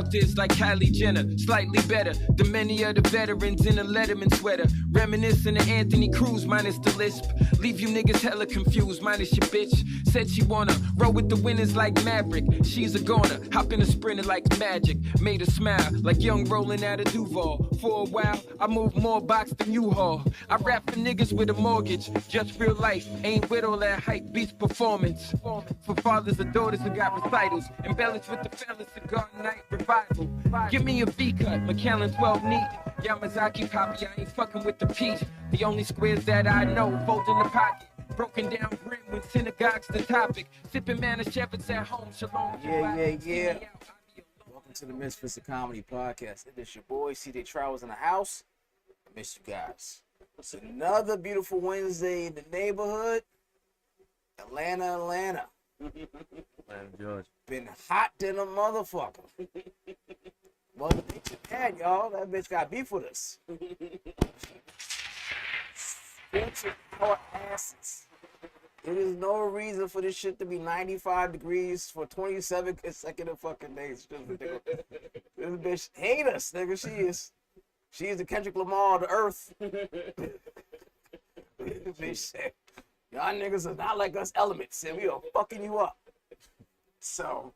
out this like Kylie Jenner, slightly better than many of the veterans in a Letterman sweater. Reminiscent of Anthony Cruz minus the lisp. Leave you niggas hella confused minus your bitch. Said she wanna roll with the winners like Maverick. She's a goner, hop in a sprinter like magic. Made her smile like young rolling out of Duval. For a while, I moved more box than U-Haul. I rap for niggas with a mortgage, just real life. Ain't with all that hype, beats performance. For fathers and daughters who got recitals. Embellished with the fellas, cigar night revival. Give me a V-cut, McAllen 12 neat. Yamazaki poppy, I ain't fucking with the peach. The only squares that I know, fold in the pocket. Broken down grim when synagogue's the topic. Sipping Manischewitz at home, shalom. Yeah. Welcome to the Misfits of Comedy podcast. It is your boy, CJ Travels in the house. I miss you guys. It's another beautiful Wednesday in the neighborhood. Atlanta. Georgia. Been hot than a motherfucker. Mother nature bad, y'all. That bitch got beef with us. Our asses. There is no reason for this shit to be 95 degrees for 27 consecutive fucking days. This bitch hate us, nigga. She is the Kendrick Lamar of the earth. Bitch said, y'all niggas are not like us elements, and we are fucking you up. So,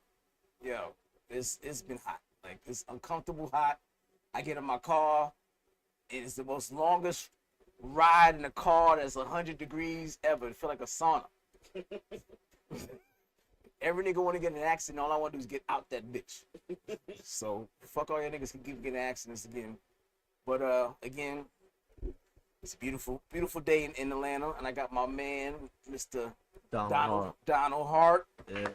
yo, it's been hot. Like, it's uncomfortable hot. I get in my car, and it's the most longest ride in a car that's 100 degrees ever. It feel like a sauna. Every nigga want to get in an accident. All I want to do is get out that bitch. So fuck all your niggas can keep getting accidents again. But again, it's a beautiful day in Atlanta, and I got my man, Mr. Donald Hart. Yeah.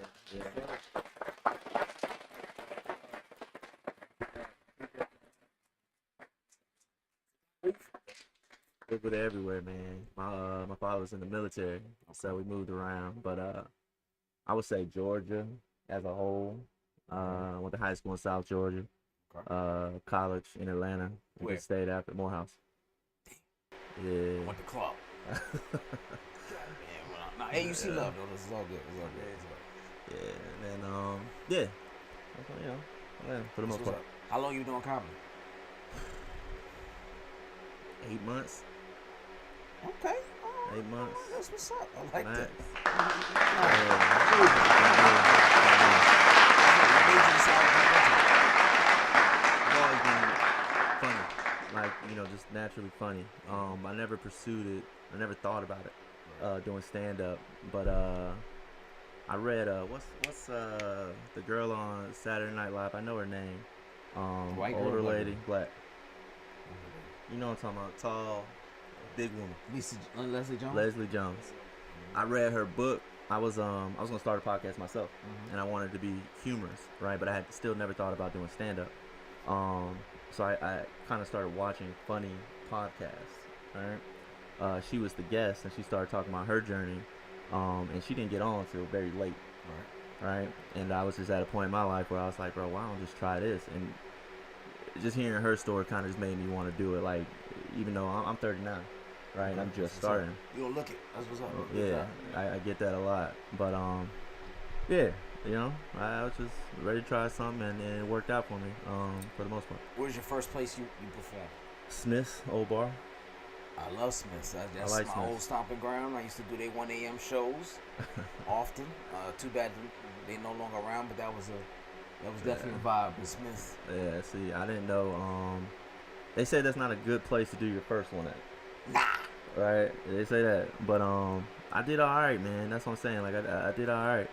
Lived with it everywhere, man. My father was in the military, so we moved around. But I would say Georgia as a whole. Went to high school in South Georgia. College in Atlanta. Where? Just stayed out at Morehouse. Yeah. Went to club. Nah, AUC love though. This is all good. Yeah, and then yeah. Atlanta for the most part. How long you doing comedy? 8 months. Okay. 8 months. That's what's up. I like that. I've always been funny, like just naturally funny. I never pursued it. I never thought about it doing stand up. But I read what's the girl on Saturday Night Live? I know her name. Older lady, black. You know what I'm talking about? Tall, big woman. Leslie Jones. I read her book. I was gonna start a podcast myself, and I wanted to be humorous, right? But I had still never thought about doing stand up. So I kind of started watching funny podcasts, right? She was the guest, and she started talking about her journey, and she didn't get on until very late, right? And I was just at a point in my life where I was like, bro, why don't I just try this? And just hearing her story kind of just made me want to do it. Like, even though I'm 39, right? And I'm just starting. You don't look it. That's what's up. Yeah, I get that a lot. But yeah, I was just ready to try something, and it worked out for me for the most part. Where's your first place you performed? Smith's Old Bar. I love Smith's. That's like my Smith's. old stomping ground. I used to do their 1 a.m. shows often. Too bad they no longer around, but that was definitely a vibe with Smith. Yeah, see, I didn't know. They say that's not a good place to do your first one at. Nah. Right? They say that, but I did all right, man. That's what I'm saying. Like I did all right.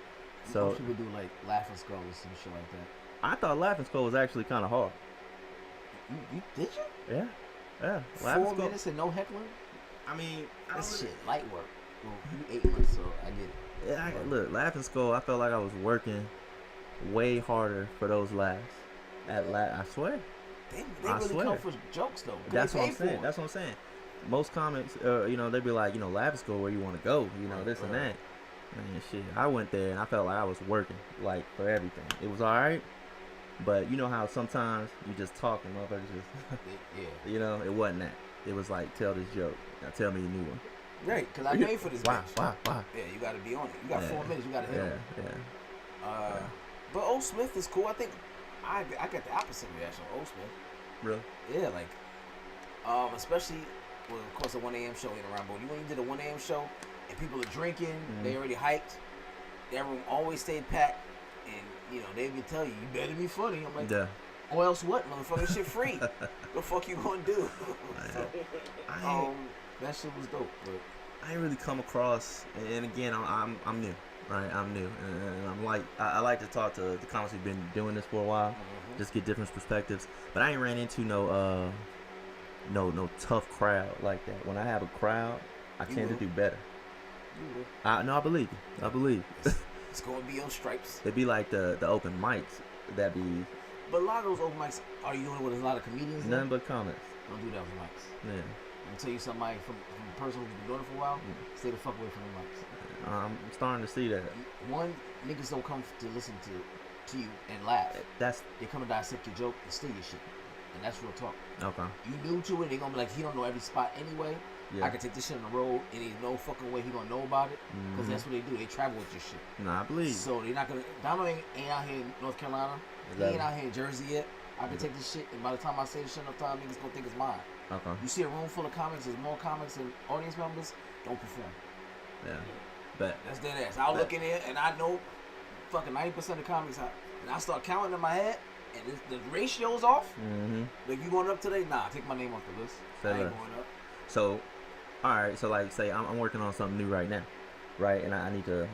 So most people do like Laughing Skulls and shit like that. I thought Laughing Skull was actually kind of hard. You did you? Yeah. 4 minutes and no heckling. I mean, that's shit light work. Well, you 8 months, so I get it. Yeah, look, Laughing Skull. I felt like I was working way harder for those laughs. I swear. They really come for jokes though. That's what I'm saying. Most comics, they be like, Laughing Skull, where you want to go, this and that. Man, shit. I went there and I felt like I was working, like, for everything. It was all right, but you know how sometimes you just talk and motherfuckers just, yeah. It wasn't that. It was like, tell this joke. Now tell me a new one. Right, because I paid for this bitch. Why? Yeah, you got to be on it. You got 4 minutes. You got to hit him. Yeah. But Old Smith is cool. I think I got the opposite reaction on host, man. Really? Yeah, like, especially, well, of course, the 1 a.m. show ain't around, but when you did a 1 a.m. show and people are drinking, they already hyped, that room always stayed packed, and, you know, they would tell you, you better be funny. I'm like, Yeah. or else what, motherfucker, shit free. What the fuck you gonna do? So, that shit was dope, but I ain't really come across, and again, I'm new, right? I'm new, and I'm like, I like to talk to the comics who've been doing this for a while, just get different perspectives. But I ain't ran into no tough crowd like that. When I have a crowd, I tend to do better. you will. I believe you. I believe. It's gonna be on stripes. It'd be like the open mics. That'd be But a lot of those open mics, are you doing it with a lot of comedians? nothing but comments. Don't do that with mics. Yeah. I'm tell you somebody from a person who's been doing it for a while, stay the fuck away from the mics. I'm starting to see that. One, niggas don't come to listen to you and laugh. They come to dissect your joke and steal your shit. And that's real talk. Okay. You new to it, they gonna be like, he don't know every spot anyway. Yeah. I can take this shit on the road and there's no fucking way he gonna know about it. Because that's what they do. They travel with your shit. Nah, I believe. So they're not gonna. Donald ain't out here in North Carolina. He ain't out here in Jersey yet. I can take this shit, and by the time I say this shit enough time, niggas gonna think it's mine. Okay. You see a room full of comics, there's more comics than audience members, don't perform. Yeah. Bet. That's dead ass. I'll look in there, and I know fucking 90% of comics, and I start counting in my head, and the ratio's off. Like, you going up today? Nah, take my name off the list. I ain't going up. So, all right. So, like, say I'm working on something new right now, right? And I need to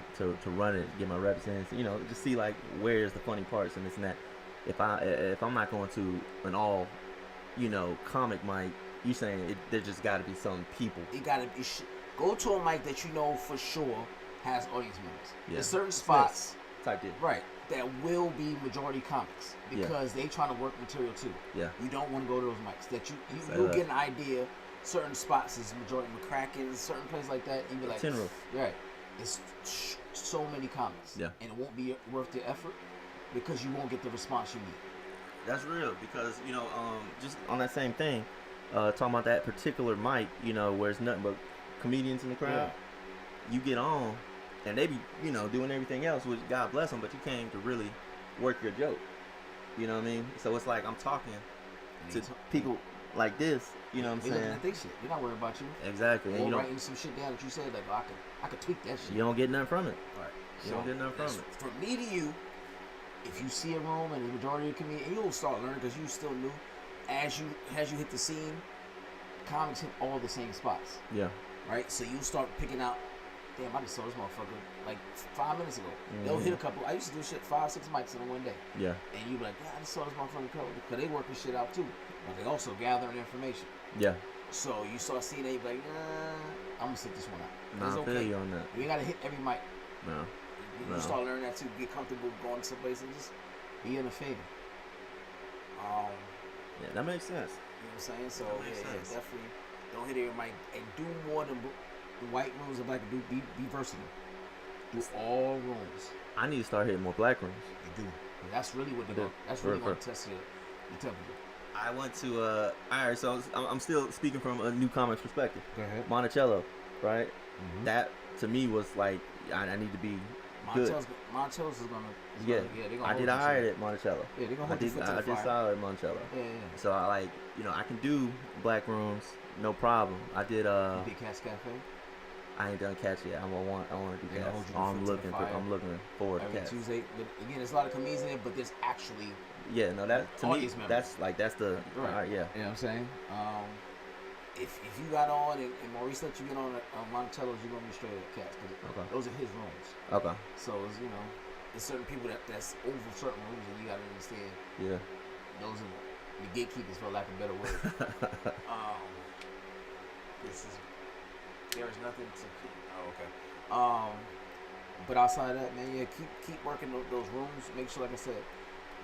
run it, get my reps in, you know, just see like where's the funny parts and this and that. If I'm not going to an all, you know, comic mic, you saying there just got to be some people. It got to be go to a mic that you know for sure has audience members. Yeah. There's certain spots, type deal. right, that will be majority comics because they trying to work material too. Yeah. You don't want to go to those mics. That you'll get an idea. Certain spots is majority McCracken, certain places like that. You be like, Tin Roof. Right. It's so many comics. Yeah. And it won't be worth the effort because you won't get the response you need. That's real because, you know, just on that same thing, talking about that particular mic, you know, where it's nothing but comedians in the crowd. Yeah. You get on, and they be, you know, doing everything else, which God bless them, but you came to really work your joke. You know what I mean? So it's like I'm talking to people like this. You know what I'm saying? Looking at their shit. They're not worried about you. Exactly. Or and you writing some shit down that you said, like, oh, I could tweak that shit. You don't get nothing from it. Right. You don't get nothing from it. From me to you, if you see a room and the majority of the comedians, you'll start learning because you still new. As you hit the scene, comics hit all the same spots. Yeah. Right? So you start picking out, damn, I just saw this motherfucker like 5 minutes ago. They'll hit a couple. I used to do shit 5-6 mics in one day. Yeah. And you be like, yeah, I just saw this motherfucker cover because they working shit out too. But they also gathering information. Yeah. So you start seeing that, you be like, nah, I'm gonna sit this one out. Nah, I feel you on that. You ain't gotta hit every mic. No. You start learning that too. Get comfortable going someplace and just be in a favor. Yeah, that makes sense. You know what I'm saying? So yeah, definitely don't hit every mic and do more than the white rooms and black. Be versatile. Do all rooms. I need to start hitting more black rooms. You do. And that's really what they're going. That's really going to test your temperature. I went to all right, so I'm still speaking from a new comics perspective. Go ahead. Monticello, right? That to me was like I need to be good. Monticello's is gonna. Yeah, they're gonna I did alright at Monticello. Yeah, they're gonna hold your foot to the fire. I did solid at Monticello. Yeah. So I like, you know, I can do black rooms, no problem. I did You did Cat's Cafe. I ain't done Cats yet. I want to do Cats. I'm looking forward to every Cats. Tuesday. But again, there's a lot of comedians in there, but there's actually that to me audience members. that's the right. Yeah. You know what I'm saying? If you got on and Maurice let you get on Monticello's, you're gonna be straight at Cats. Okay. Those are his rooms. Okay. So it's, you know, there's certain people that's over certain rooms, and you gotta understand. Yeah. Those are the gatekeepers, for lack of a better word. There is nothing to. Oh, okay. But outside of that, man, yeah, keep working those rooms. Make sure, like I said,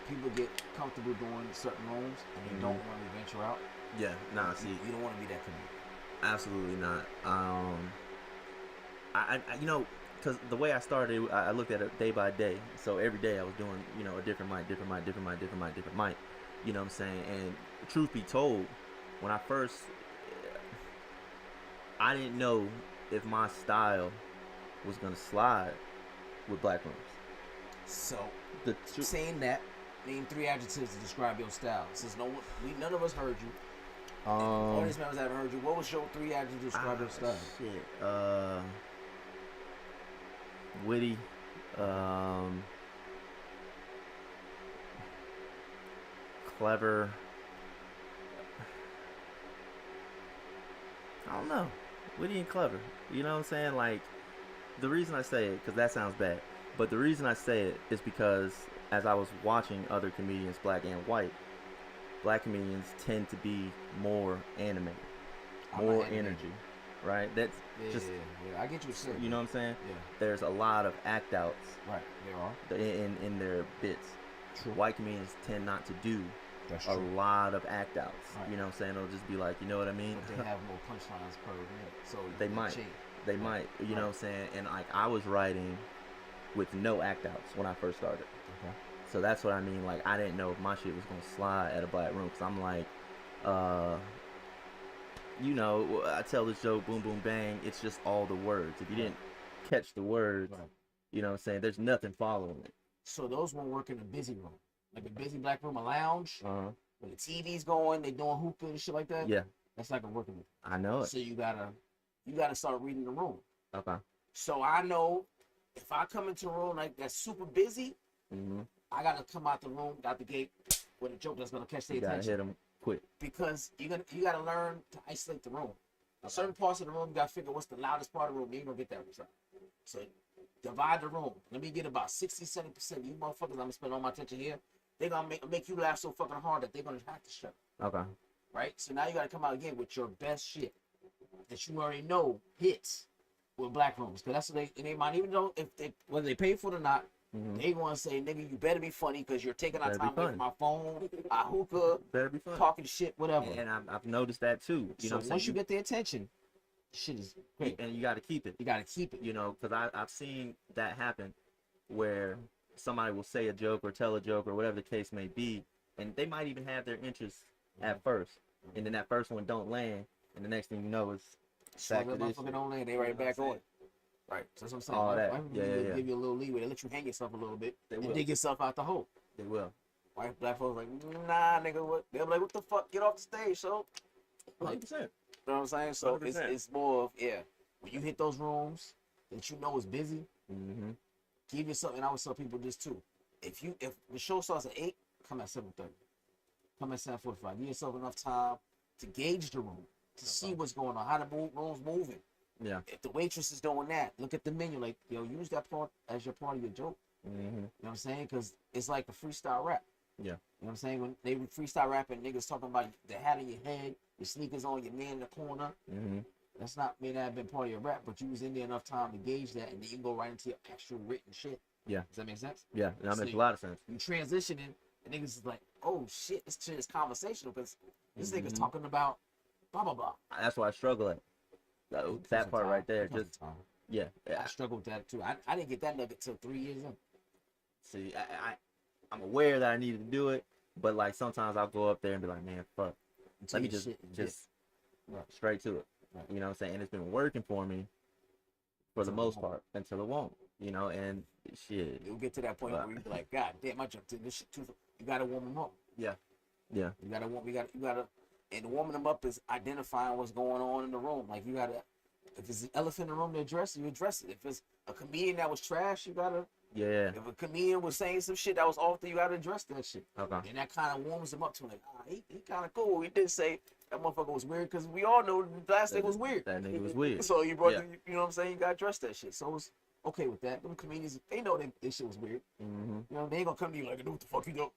people get comfortable doing certain rooms, and you don't want to venture out. Yeah, nah, see, you don't want to be that comedian. Absolutely not. I you know, because the way I started, I looked at it day by day. So every day I was doing, you know, a different mic. You know what I'm saying? And truth be told, when I first, I didn't know if my style was gonna slide with black rooms. So saying that, Name 3 adjectives to describe your style. Since none of us heard you. Audience members haven't heard you. What was your 3 adjectives to describe your style? Shit. Witty. Clever. I don't know. Witty and clever. You know what I'm saying? Like, the reason I say it, because that sounds bad, but the reason I say it is because as I was watching other comedians, black and white, black comedians tend to be more animated, more energy, right? That's just. Yeah. I get you saying. You know what I'm saying? Yeah. There's a lot of act outs. Right. There are. In their bits. True. White comedians tend not to do a lot of act outs. Right. You know what I'm saying? It'll just be like, you know what I mean? But they have more punchlines per minute, so they might. They might. You know what I'm saying? And like I was writing with no act outs when I first started. Okay. So that's what I mean. Like I didn't know if my shit was gonna slide at a black room, because I'm like, you know, I tell this joke, boom, boom, bang. It's just all the words. If you didn't catch the words, you know what I'm saying? There's nothing following it. So those won't work in a busy room, like a busy black room, a lounge, where the TV's going, they doing hooping and shit like that. Yeah, that's not gonna work in it. I know it. So you gotta start reading the room. Okay. So I know if I come into a room like that's super busy, I gotta come out the room, out the gate, with a joke that's gonna catch their attention. You gotta hit them quick. Because you gotta learn to isolate the room. Certain parts of the room, you gotta figure what's the loudest part of the room. You ain't gonna get that result. So divide the room. Let me get about 60-70%. You motherfuckers, I'm gonna spend all my attention here. They're gonna make you laugh so fucking hard that they're gonna have to shut. Okay. Right? So now you gotta come out again with your best shit that you already know hits with black rooms. Because that's what they might, even though whether they pay for it or not, they gonna say, nigga, you better be funny because you're taking our time away from my phone, our hookah, better be funny, talking shit, whatever. And I've noticed that too. You know, once you get their attention, shit is great. And you got to keep it. You got to keep it. You know, because I've seen that happen where somebody will say a joke or tell a joke or whatever the case may be, and they might even have their interest at first, and then that first one don't land, and the next thing you know is back to this. Don't land, they right back on. Right, so that's what I'm saying. All that. Give you a little leeway. They let you hang yourself a little bit. They and will. dig yourself out the hole. They will. White black folks like, nah, nigga, what? They'll be like, what the fuck? Get off the stage, so. 100%. You know what I'm saying? So it's more of, when you hit those rooms that you know is busy, give yourself, and I would tell people this too. If the show starts at 8, come at 7:30. Come at 7:45. Give yourself enough time to gauge the room, to see what's going on, how the room's moving. Yeah. If the waitress is doing that, look at the menu. Like, yo, use that part as your part of your joke. You know what I'm saying? Because it's like a freestyle rap. Yeah. You know what I'm saying? When they freestyle rapping, niggas talking about the hat on your head, your sneakers on, your man in the corner. That's not may not have been part of your rap, but you was in there enough time to gauge that, and then you can go right into your actual written shit. Yeah. Does that make sense? Yeah, that makes a lot of sense. You transitioning, and niggas is like, oh shit, this shit is conversational because this nigga's talking about blah blah blah. That's why I struggle at. That part right there, just I struggled with that too. I didn't get that nugget till 3 years in. See, I'm aware that I needed to do it, but like sometimes I'll go up there and be like, man, fuck, let me just straight to it. Right. You know what I'm saying? And it's been working for me for the most part until it won't. You know, and shit. You'll get to that point where you be like, God damn, I jumped in this shit too. You gotta warm them up. Yeah. You gotta. And warming them up is identifying what's going on in the room. Like, you gotta, if it's an elephant in the room to address it, you address it. If it's a comedian that was trash, you gotta. Yeah. If a comedian was saying some shit that was off, you gotta address that shit. Okay. And that kind of warms them up to like, he kind of cool. He did say that motherfucker was weird because we all know the last nigga was weird. That nigga was weird. So you brought, you know what I'm saying? You gotta address that shit. So it's okay with that. Them comedians, they know that shit was weird. You know, they ain't gonna come to you like, what the fuck you do?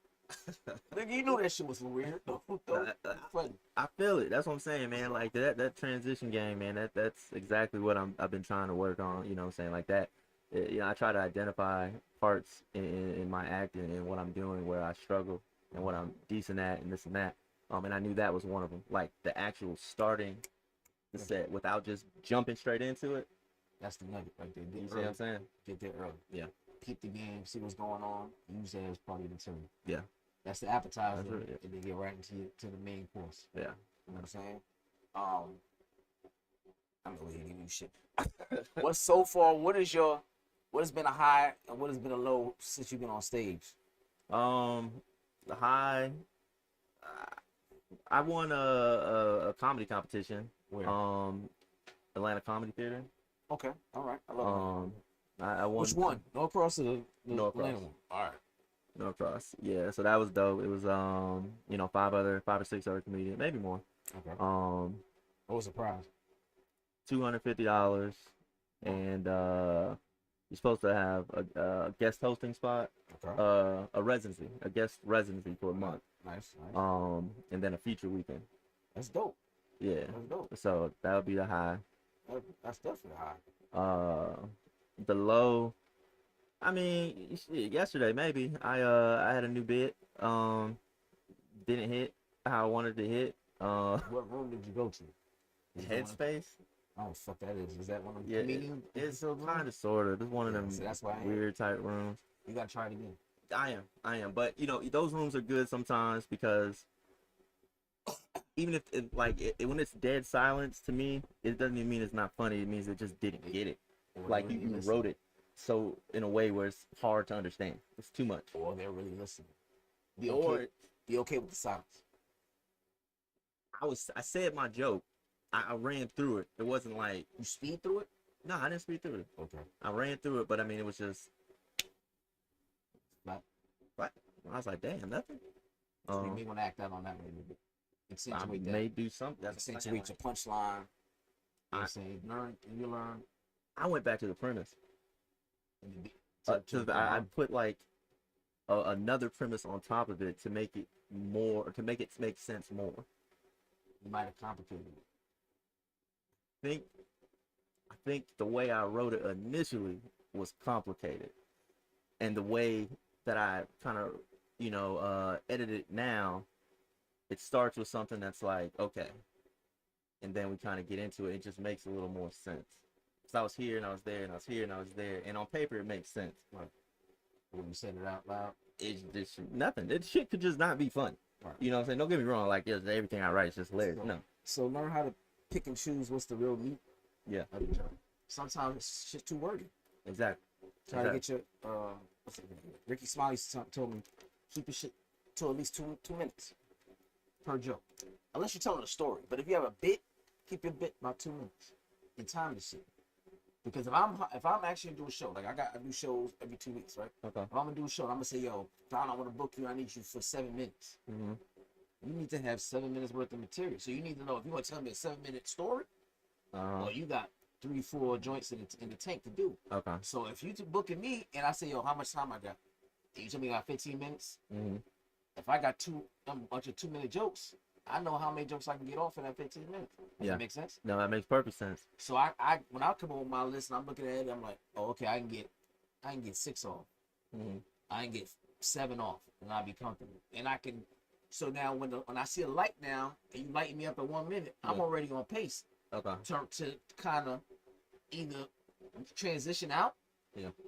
Nigga, you knew that shit was weird. I feel it. That's what I'm saying, man. Like that transition game, man. That's exactly what I've been trying to work on. You know what I'm saying? Like that. You know, I try to identify parts in my acting and what I'm doing where I struggle and what I'm decent at and this and that. And I knew that was one of them. Like the actual starting the set without just jumping straight into it. That's the nugget right there. You see what I'm saying? Get there early. Yeah. Peep the game, see what's going on. Use that as part of the material. Yeah. That's the appetizer, and then get right into the main course. Yeah. You know what I'm saying? I'm gonna give you shit. What's so far? What has been a high and what has been a low since you've been on stage? The high. I won a comedy competition. Where? Atlanta Comedy Theater. Okay, all right. I love I won. Which one? Norcross or the Norcross. Atlanta one? All right. Norcross. Yeah, so that was dope. It was you know, 5 or 6 other comedians, maybe more. Okay. What was the prize? $250, and you're supposed to have a guest hosting spot, Okay. a guest residency for a month, Nice. and then a feature weekend. That's dope. Yeah. That's dope. So that would be the high. That's definitely high. The low. I mean, shit, yesterday maybe I had a new bit. Didn't hit how I wanted to hit. What room did you go to? Headspace. Oh fuck, that is. Is that one of the Yeah, comedian? it's kind of sort of. It's one of them so that's why weird type rooms. You gotta try it again. I am. But you know, those rooms are good sometimes because even if when it's dead silence to me, it doesn't even mean it's not funny. It means it just didn't get it. Like you wrote it so in a way where it's hard to understand. It's too much. Or they're really listening. Be okay with the silence. I said my joke. I ran through it. It wasn't like you speed through it. No, I didn't speed through it. Okay. I ran through it, but I mean it was just what? I was like, damn, nothing. So you may want to act out on that one a little bit. Accentuate that. May do something. Accentuate your punchline. I say you learn. I went back to the premise. I I put like another premise on top of it to make it make sense more. You might have complicated it. I think the way I wrote it initially was complicated, and the way that I kind of edit it now, it starts with something that's like okay, and then we kind of get into it. It just makes a little more sense. So I was here and I was there and I was here and I was there, and on paper it makes sense. Right. When you said it out loud, it's just nothing. This shit could just not be fun. Right. You know what I'm saying? Don't get me wrong. Like everything I write is just hilarious. No. So learn how to pick and choose what's the real meat. Yeah. Sometimes it's shit too wordy. Exactly. Try to get your Ricky Smiley told me keep your shit to at least two minutes per joke, unless you're telling a story. But if you have a bit, keep your bit about 2 minutes and time the shit. Because if I'm actually doing a show, like I do shows every 2 weeks, right? Okay. If I'm gonna do a show, I'm gonna say, yo, Don, I want to book you. I need you for 7 minutes. Mm-hmm. You need to have 7 minutes worth of material. So you need to know if you want to tell me a 7-minute story, or you got 3-4 joints in the tank to do. Okay. So if you booking me and I say, yo, how much time I got? And you tell me I got 15 minutes. Mm-hmm. If I got a bunch of 2-minute jokes, I know how many jokes I can get off in that 15 minutes. Does that make sense? No, that makes perfect sense. So I when I come up with my list and I'm looking at it, I'm like, oh, okay, I can get 6 off. Mm-hmm. I can get 7 off, and I'll be comfortable. And I can. So now when I see a light now, and you lighten me up at 1 minute, I'm already on pace. Okay. To kind of either transition out,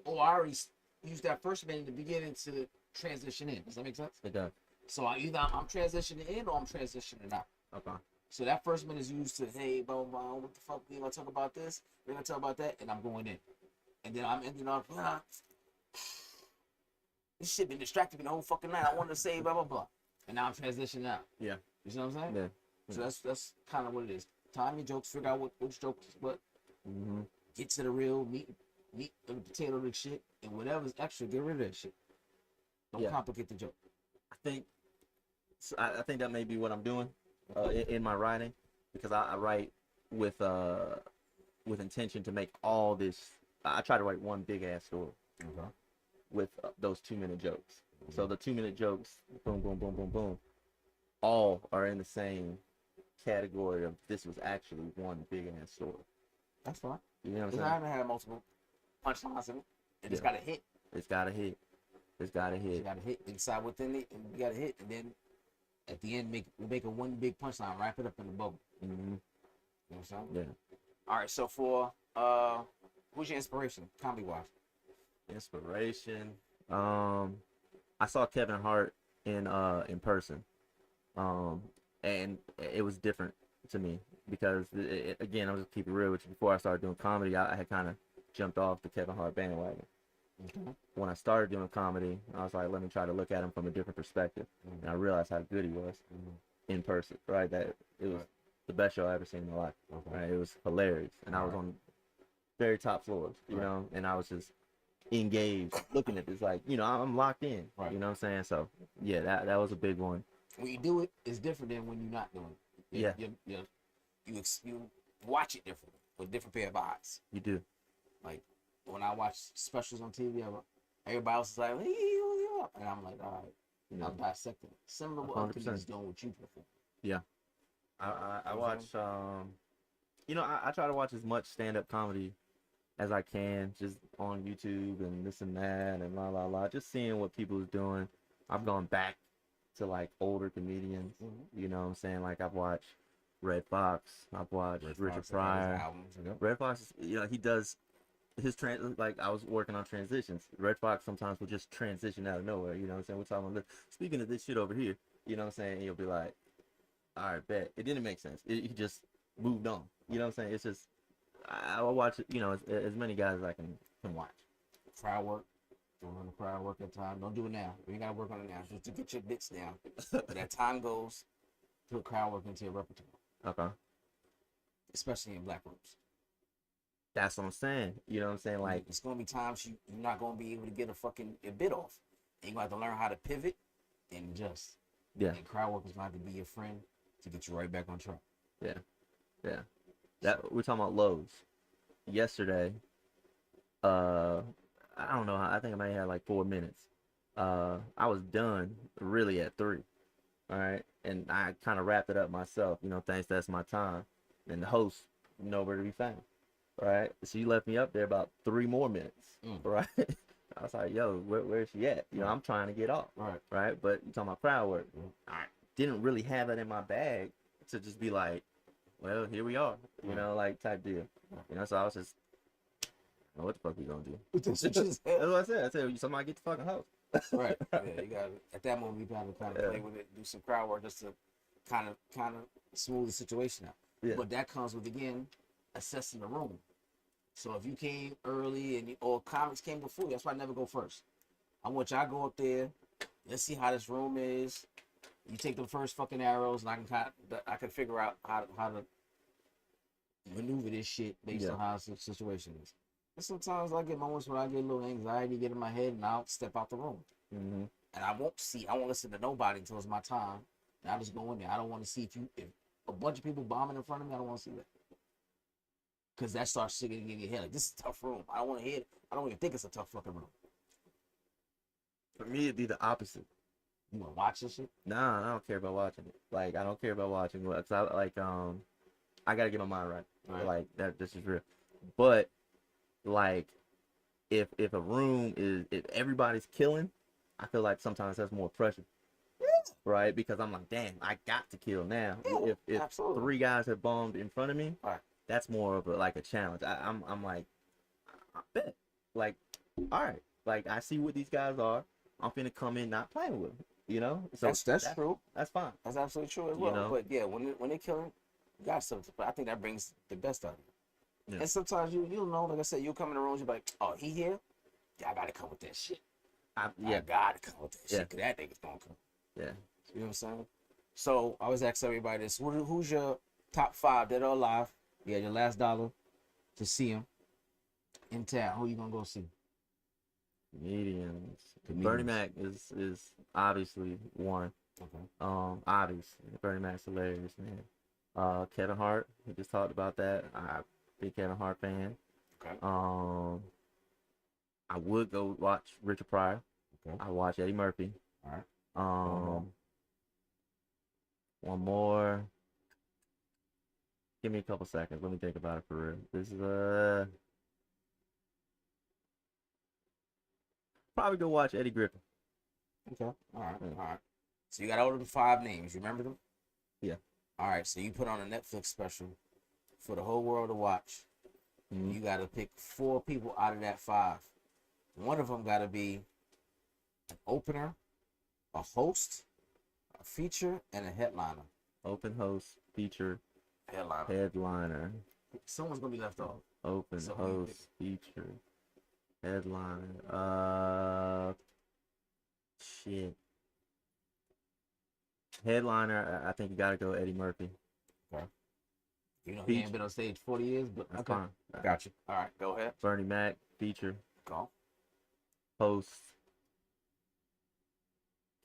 or I already use that first minute in the beginning to transition in. Does that make sense? It does. So I'm transitioning in or I'm transitioning out. Okay. So that first minute is used to, hey, blah, blah, blah, what the fuck, we gonna talk about this, we're gonna talk about that, and I'm going in. And then I'm ending up, this shit been distracting me the whole fucking night. I wanted to say blah, blah, blah. And now I'm transitioning out. Yeah. You see what I'm saying? Yeah. So that's kind of what it is. Time your jokes, figure out which jokes is what. Mm-hmm. Get to the real meat of the potato of the shit, and whatever's extra, get rid of that shit. Don't complicate the joke. I think that may be what I'm doing in my writing, because I write with intention to make all this. I try to write one big ass story with those 2-minute jokes. Mm-hmm. So the 2-minute jokes, boom, boom, boom, boom, boom, all are in the same category of this was actually one big ass story. That's fine. You know what I'm saying? I haven't had multiple punchlines in it. And it's got to hit. It's got to hit. It's got to hit. You got to hit inside within it, and you got to hit, and then at the end make a one big punchline, wrap it up in the bubble. Mm-hmm. You know what I'm saying? Yeah. All right. So for who's your inspiration, comedy wise? Inspiration. I saw Kevin Hart in person, and it was different to me because again, I'm just keep it real with you. Before I started doing comedy, I had kind of jumped off the Kevin Hart bandwagon. When I started doing comedy, I was like, let me try to look at him from a different perspective, and I realized how good he was in person. Right, that it was the best show I ever seen in my life. Right, it was hilarious, and I was on very top floors, you know, and I was just engaged, looking at this, like, you know, I'm locked in. You know what I'm saying? So yeah, that was a big one. When you do it, it's different than when you're not doing it. You watch it differently with a different pair of eyes. You do. Like when I watch specials on TV, everybody else is like, and I'm like, all right, I'm dissecting it. Similar to what other comedians doing what you perform. Yeah, I watch. You know, I try to watch as much stand-up comedy as I can, just on YouTube and this and that and la, just seeing what people's doing. I've gone back to like older comedians. You know what I'm saying? Like I've watched Red Fox. I've watched Richard Pryor. Red Fox, you know, he does his like I was working on transitions. Red Fox sometimes will just transition out of nowhere. You know what I'm saying? We're talking about speaking of this shit over here. You know what I'm saying? And you'll be like, all right, bet. It didn't make sense. He just moved on. You know what I'm saying? It's just I will watch, you know, as many guys as I can watch. Crowd work. Don't run the crowd work at time. Don't do it now. You gotta work on it now. Just to get your bits down. But that time goes, put crowd work into your repertoire. Okay. Especially in black rooms. That's what I'm saying. You know what I'm saying? Like it's gonna be times you're not gonna be able to get a bit off. And you got to learn how to pivot and adjust. Yeah. And crowd work is going to have to be your friend to get you right back on track. Yeah. Yeah. That we're talking about lows. Yesterday, I don't know. I think I might have like 4 minutes. I was done really at 3. All right, and I kind of wrapped it up myself. You know, thanks. That's my time. And the host nowhere to be found. Right, so you left me up there about 3 more minutes. Right, I was like, yo, where's she at? You know, I'm trying to get off. Right, but you talking about crowd work. I didn't really have that in my bag to just be like, well, here we are. You know, like type deal. You know, so I was just, what the fuck we gonna do? That's what I said. I said, somebody get the fucking house. Right. Yeah, you got at that moment you gotta kind of play with it, do some crowd work just to kind of smooth the situation out. Yeah. But that comes with, again, assessing the room. So if you came early and or comics came before you, that's why I never go first. I want y'all go up there. Let's see how this room is. You take the first fucking arrows, and I can figure out how to maneuver this shit based on how the situation is. And sometimes I get moments where I get a little anxiety get in my head, and I'll step out the room. And I won't listen to nobody until it's my time. And I'll just go in there. I don't want to see if a bunch of people bombing in front of me. I don't want to see that. Because that starts singing in your head. Like, this is a tough room. I don't want to hear it. I don't even think it's a tough fucking room. For me, it'd be the opposite. You want to watch this shit? Nah, I don't care about watching it. Like, I don't care about watching it. Cause I got to get my mind right. Like, this is real. But, like, if a room if everybody's killing, I feel like sometimes that's more pressure. Right? Because I'm like, damn, I got to kill now. If absolutely. 3 guys have bombed in front of me, that's more of a challenge. I'm like, I bet. Like, all right. Like, I see what these guys are. I'm finna come in not playing with them. You know? So that's true. That's fine. That's absolutely true as well. You know? But yeah, when they're killing, you got something. But I think that brings the best out of you. Yeah. And sometimes you'll know, like I said, you'll come in the rooms, you're like, oh, he here? Yeah, I gotta come with that shit. I gotta come with that shit, because that nigga's gonna come. Yeah. You know what I'm saying? So I always ask everybody this: who's your top 5 dead or alive? You had your last dollar to see him in town. Who you gonna go see? Comedians. Bernie Mac is obviously one. Okay. Obviously, Bernie Mac's hilarious, man. Kevin Hart. We just talked about that. I'm a big Kevin Hart fan. Okay. I would go watch Richard Pryor. Okay. I watch Eddie Murphy. All right. One more. Give me a couple seconds. Let me think about it for real. This is probably go watch Eddie Griffin. Okay. All right. All right. So you got all them 5 names. You remember them? Yeah. All right. So you put on a Netflix special for the whole world to watch. You got to pick 4 people out of that 5. One of them got to be an opener, a host, a feature, and a headliner. Open, host, feature, headliner. Someone's gonna be left off. Open, host, feature, Headliner. Shit. Headliner, I think you gotta go Eddie Murphy. Okay. You know, he ain't been on stage 40 years, but That's okay. fine. Got you. All right, go ahead. Bernie Mac, feature. Go. Host.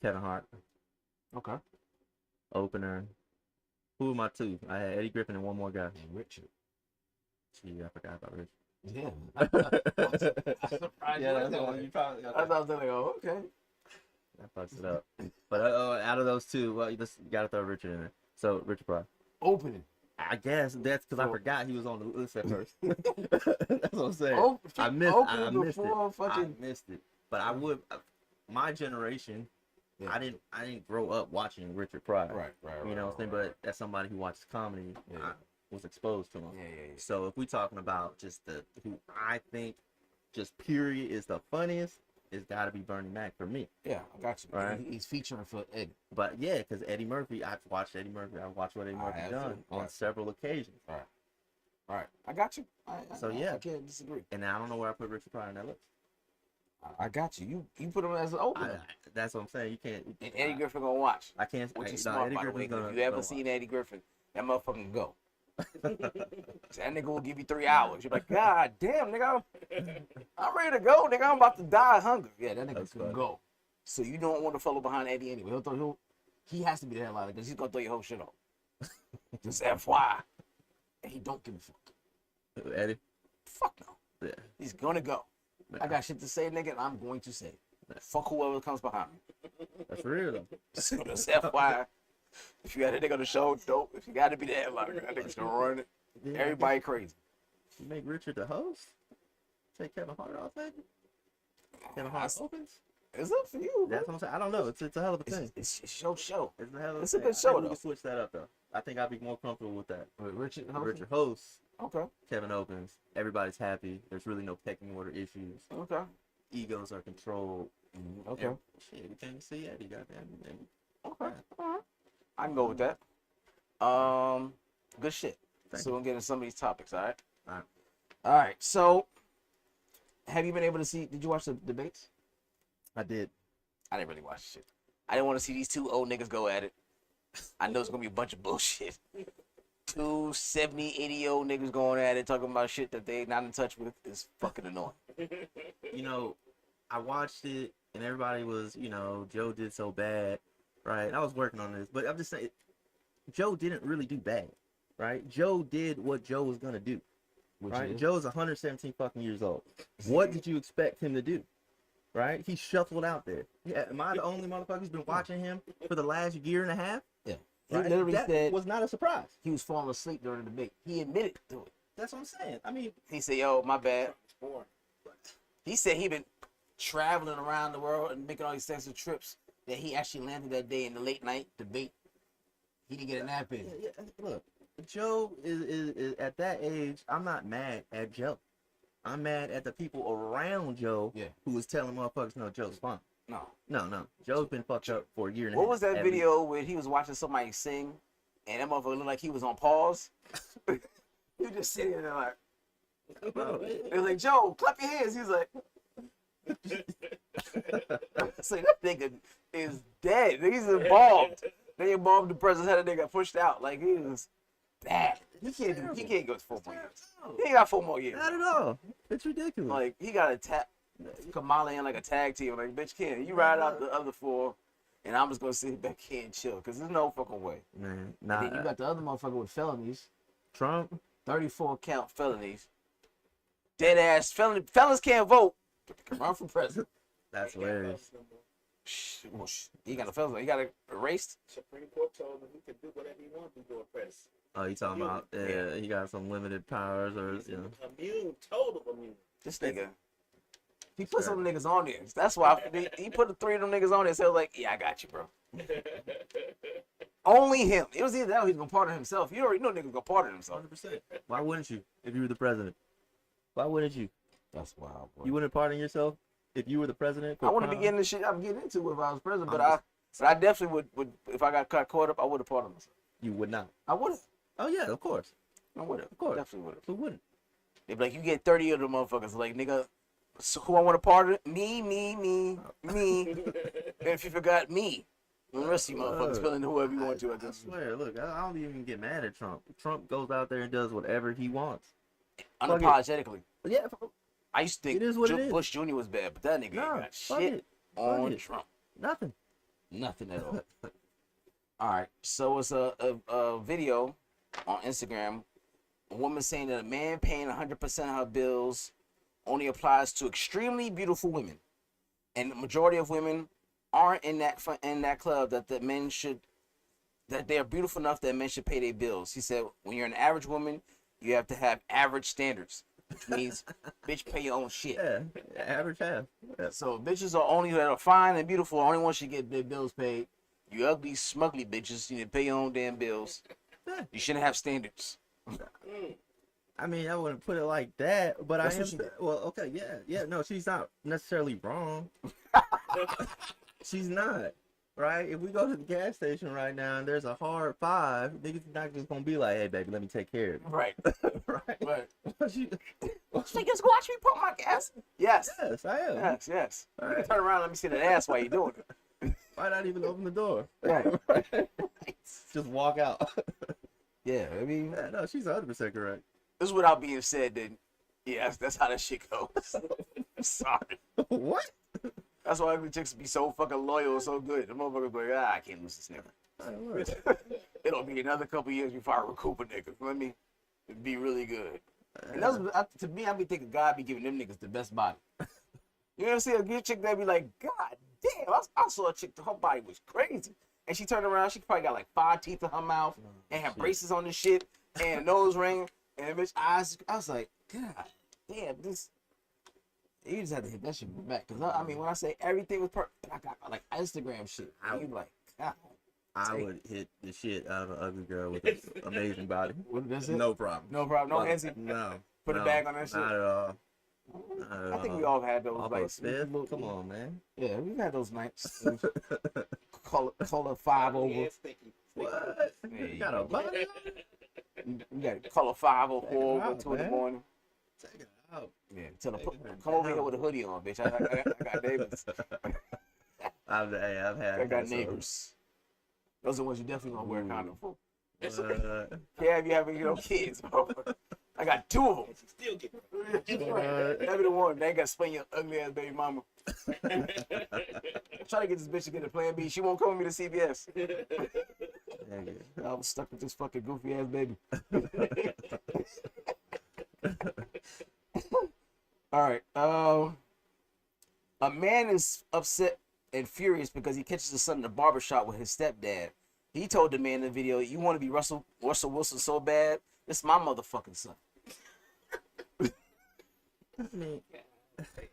Kevin Hart. Okay. Opener. Who am I two? I had Eddie Griffin and one more guy. And Richard. Gee, I forgot about Richard. Yeah. I'm surprised. Yeah, that's you the one you probably got. I thought I was like, oh, okay. That fucks it up. But out of those two, well, you gotta throw Richard in there. So Richard Pryor. Opening. I guess that's because I forgot he was on the list at first. That's what I'm saying. I missed it. But I would. My generation, yeah. I didn't grow up watching Richard Pryor. Right. You know what I'm saying? But as somebody who watches comedy, yeah. I was exposed to him. Yeah. So if we're talking about just who I think just period is the funniest, it's got to be Bernie Mac for me. Yeah, I got you. Right. He's featuring for Eddie. But yeah, because Eddie Murphy, I've watched Eddie Murphy. I've watched what Eddie Murphy done on several occasions. All right. I got you. I can't disagree. And now I don't know where I put Richard Pryor in that list. I got you. You put him as an opener. That's what I'm saying. You can't. And Eddie Griffin gonna watch. I can't. Which is smart, by the way. If you ever seen Eddie Griffin, that motherfucker can go. That nigga will give you 3 hours. You're like, God damn, nigga, I'm ready to go, nigga. I'm about to die of hunger. Yeah, that nigga can go. So you don't want to follow behind Eddie anyway. He has to be the headliner because he's gonna throw your whole shit off. Just FYI. And he don't give a fuck. Eddie? Fuck no. Yeah. He's gonna go. Yeah. I got shit to say, nigga, and I'm going to say it. Yeah. Fuck whoever comes behind me. That's real though. So just FYI. If you got a nigga on the show, dope. If you got to be the headliner, that nigga's gonna run it. Yeah, everybody crazy. You make Richard the host? Take Kevin Hart off, maybe? Kevin Hart opens? It's up for you. That's what I'm saying. I don't know. It's a hell of a thing. It's your show. It's a hell of a thing. It's a good show, though. We can switch that up, though. I think I'd be more comfortable with that. Richard hosts. Okay. Kevin opens. Everybody's happy. There's really no pecking order issues. Okay. Egos are controlled. Okay. And shit, you can't see Eddie, goddamn. Okay. All right. I can go with that. Good shit. So we'll get into some of these topics, all right? All right. So, have you been able to see? Did you watch the debates? I did. I didn't really watch shit. I didn't want to see these two old niggas go at it. I know it's gonna be a bunch of bullshit. 2 70, 80-year-old niggas going at it, talking about shit that they not in touch with is fucking annoying. You know, I watched it and everybody was, Joe did so bad, right? And I was working on this, but I'm just saying, Joe didn't really do bad, right? Joe did what Joe was gonna do, right? Joe's 117 fucking years old. What did you expect him to do, right? He shuffled out there. Yeah, am I the only motherfucker who's been watching him for the last year and a half? Yeah. Right? He literally said was not a surprise. He was falling asleep during the debate. He admitted to it. That's what I'm saying. I mean, he said, "Yo, my bad." He said he been traveling around the world and making all these extensive trips that he actually landed that day in the late night debate. He didn't get a nap in. Yeah. Look, Joe is at that age. I'm not mad at Joe. I'm mad at the people around Joe who was telling motherfuckers, "No, Joe's fine." No. Joe's been fucked up for a year and a half. What was that video where he was watching somebody sing and that motherfucker looked like he was on pause? He was just sitting there like, it was like, "Joe, clap your hands." He was like, so that nigga is dead. He's involved. They involved the president, had a nigga pushed out. Like, he was bad. He can't go 4 more years. He ain't got 4 more years. Not at all. It's ridiculous. Like, he got to tap Kamala in like a tag team. Like, bitch, you ride out the other 4, and I'm just gonna sit back here and chill, because there's no fucking way. Man, and then you got the other motherfucker with felonies. Trump? 34 count felonies. Dead ass felony. Felons can't vote. Can run for president. That's hilarious. He got a felony. He got it erased. Supreme Court told him he could do whatever he wants to do a president. Oh, you talking about he got some limited powers or immune, total immune. This nigga. He put some niggas on there. That's why he put the 3 of them niggas on there. So I was like, yeah, I got you, bro. Only him. It was either that or he's gonna pardon himself. You already know niggas gonna pardon himself. 100%. Why wouldn't you if you were the president? Why wouldn't you? That's wild, bro. You wouldn't pardon yourself if you were the president? I wouldn't be getting the shit I'm getting into if I was president, but I definitely would if I got caught up, I would have pardoned myself. You would not. I would have. Oh yeah, of course. I would have. Of course. Definitely would have. Who wouldn't? They'd be like, you get 30 of them motherfuckers. Like, nigga, So who I want a part of it? Me. And if you forgot me, the rest of you motherfuckers fill in whoever you want to, I I guess. swear, look, I don't even get mad at Trump. Trump goes out there and does whatever he wants. Unapologetically. Yeah, I used to think it is what it is. Bush Jr. was bad, but that nigga No, ain't got fuck shit it. on it. Trump. Nothing. Nothing at all. All right, so it's a video on Instagram. A woman saying that a man paying 100% of her bills only applies to extremely beautiful women, and the majority of women aren't in that club that they're beautiful enough that men should pay their bills. He said, when you're an average woman, you have to have average standards, which means bitch pay your own shit. Yeah, average half. Yeah. So bitches are only that are fine and beautiful, only ones should get their bills paid. You ugly, smugly bitches, you need to pay your own damn bills. Yeah. You shouldn't have standards. I mean, I wouldn't put it like that, but That's I what am. she did. Well, okay, yeah. No, she's not necessarily wrong. She's not. Right? If we go to the gas station right now and there's a hard five, niggas not just gonna be like, hey, baby, let me take care of it. Right. Right? Right. She, Just watch me put my gas. Yes. yes, I am. Yes. All You can right. turn around and let me see that ass while you're doing it. Why not even open the door? Right. Just walk out. Yeah, I mean, Yeah, no, she's 100% correct. this is without being said that, yeah, that's how that shit goes. I'm sorry. What? That's why every chicks be so fucking loyal and so good. The motherfuckers be like, I can't lose this nigga. It'll be another couple years before I recoup a nigga. Let me be really good. And that's to me, I be thinking God be giving them niggas the best body. You ever see a good chick that be like, God damn, I saw a chick, her body was crazy. And she turned around, she probably got like 5 teeth in her mouth and had braces on this shit and a nose ring and a bitch eyes. I was like, God damn, this. You just have to hit that shit back. Cause I mean, when I say everything was perfect, I got like Instagram shit. And you like, God. I would hit the shit out of an ugly girl with an amazing body. That's it? No problem. No problem. No answer. No. Put a bag on that shit. Not at all. Not at I think all. we all had those. Off Like, a fifth? Come on, man. Yeah, we've had those nights. call a 5 over. What? Yeah, You got a body? You got to call a 5 or 4 Take it over out, 2 in the man. morning. Take it out. Yeah, tell them, come over here with a hoodie on, bitch. I got neighbors. I've had. I got neighbors. Those are the ones you definitely gonna wear a condom for. What? Yeah, if you have kids, bro. I got 2 of them. Still get That'd be the one. They got to explain your ugly ass baby mama. Try to get this bitch to get a plan B. She won't come with me to CBS. I was stuck with this fucking goofy ass baby. All right. A man is upset and furious because he catches his son in the barbershop with his stepdad. He told the man in the video, "You want to be Russell Wilson so bad? This is my motherfucking son."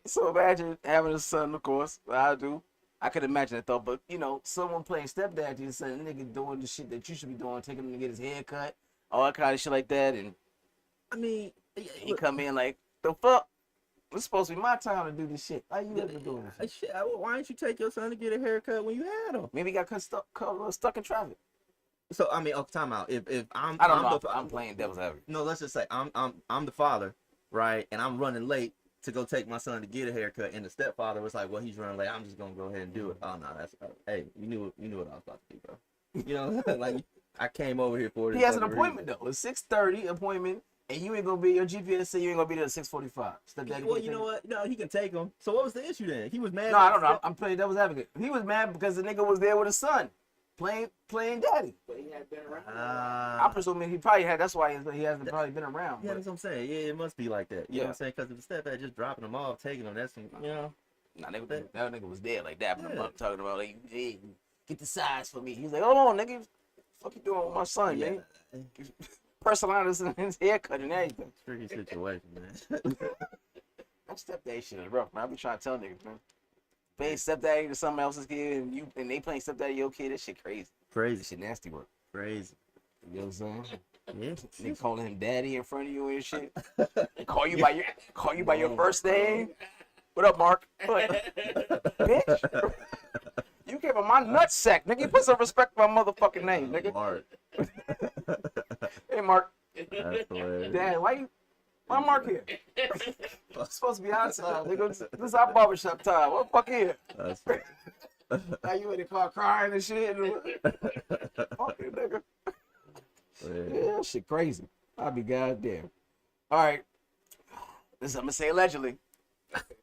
So imagine having a son, of course. I do. I could imagine that though, but you know, someone playing stepdad to your son, nigga doing the shit that you should be doing, taking him to get his hair cut, all that kind of shit like that, and I mean, he come in like, the fuck? It's supposed to be my time to do this shit. How you ever doing this shit? shit, why didn't you take your son to get a haircut when you had him? Maybe he got stuck in traffic. So I mean, time out. If I'm, I don't know. the- I'm playing devil's advocate. No, let's just say I'm the father, right? And I'm running late to go take my son to get a haircut, and the stepfather was like, "Well, he's running late. I'm just gonna go ahead and do it." Oh no, that's hey, you knew what I was about to do, bro. You know, like I came over here for this. He has an fucking appointment reason. though. It's 6:30 appointment, and you ain't gonna be. Your GPS say you ain't gonna be there at 6:45. Well, you know what? No, he can take him. So what was the issue then? He was mad. No, I don't know. I'm playing devil's advocate. He was mad because the nigga was there with his son, playing daddy. But he had been around. I'm presuming he probably had. That's why he hasn't probably been around. Yeah, But that's what I'm saying. Yeah, it must be like that. You know what I'm saying? Because if the stepdad just dropping him off, taking him, that's some, you know. nah, that nigga was there like that. But Yeah. I'm talking about like, hey, get the size for me. He's like, hold on, nigga. Fuck you doing with my son, Yeah. man? Personalizing his haircut and everything. Tricky situation, man. That stepdad shit is rough, man. I be trying to tell niggas, man. Playing stepdaddy to someone else's kid and they playing stepdaddy to your kid, that shit crazy. That Crazy. shit nasty work. Crazy. You know what I'm saying? Yeah. They calling him daddy in front of you and shit. Call you by your first name. What up, Mark? What? Bitch. You gave him my nutsack, nigga. You put some respect on my motherfucking name, nigga. Mark. Hey, Mark. That's hilarious. Dad, why you? Why Mark here? It's supposed to be our time, nigga. This is our barbershop time. What the fuck here? That's funny. Now you in the car crying and shit. Fuck it, nigga. Yeah, that shit crazy. I'll be goddamn. All right. This I'm gonna say allegedly.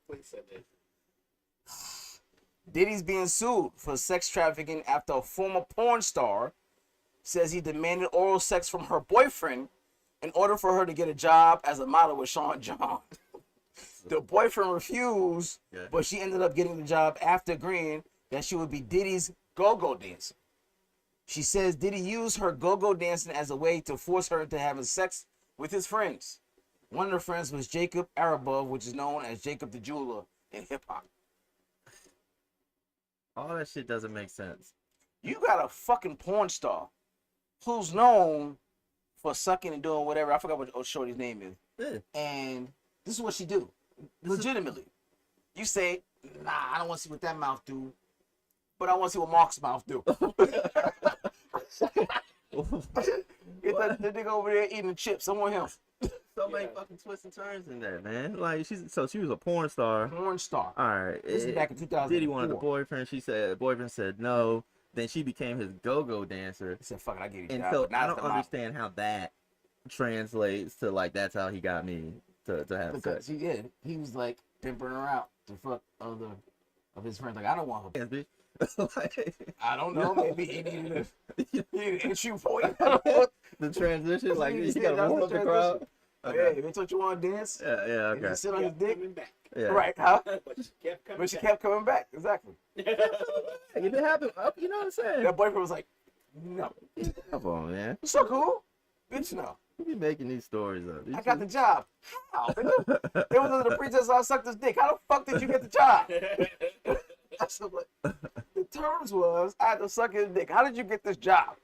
Please say that. Diddy's being sued for sex trafficking after a former porn star says he demanded oral sex from her boyfriend in order for her to get a job as a model with Sean John. The boyfriend refused, but she ended up getting the job after agreeing that she would be Diddy's go-go dancer. She says Diddy used her go-go dancing as a way to force her into having sex with his friends. One of her friends was Jacob Arabov, which is known as Jacob the Jeweler in hip-hop. All that shit doesn't make sense. You got a fucking porn star who's known for sucking and doing whatever. I forgot what shorty's name is. Yeah. And this is what she do. Legitimately. You say, nah, I don't want to see what that mouth do, but I want to see what Mark's mouth do. Get that nigga over there eating chips. I want him. So many fucking twists and turns in there, man. Like she was a porn star. Porn star. All right. This is back in 2004. Diddy wanted the boyfriend. Boyfriend said no. Then she became his go-go dancer. He said, "Fuck it, I get you." And so I don't understand how that translates to like that's how he got me to have because sex. he was like pimping her out to fuck other of his friends. Like I don't want her. Yes, bitch. Like, I don't know. Maybe he needed an issue for you. The transition, like you gotta That's warm the up the crowd. Okay. Hey, bitch, what you want to dance? Yeah, And okay. you sit on his dick. Back. Yeah. Right, huh? But she kept coming But she kept coming back. Exactly. If it happened, you know what I'm saying? That boyfriend was like, no. Come on, man. It's so cool. Bitch, no. You be making these stories up. I got the job. How? Nigga? It was under the pretense I sucked his dick. How the fuck did you get the job? That's what the terms was, I had to suck his dick. How did you get this job?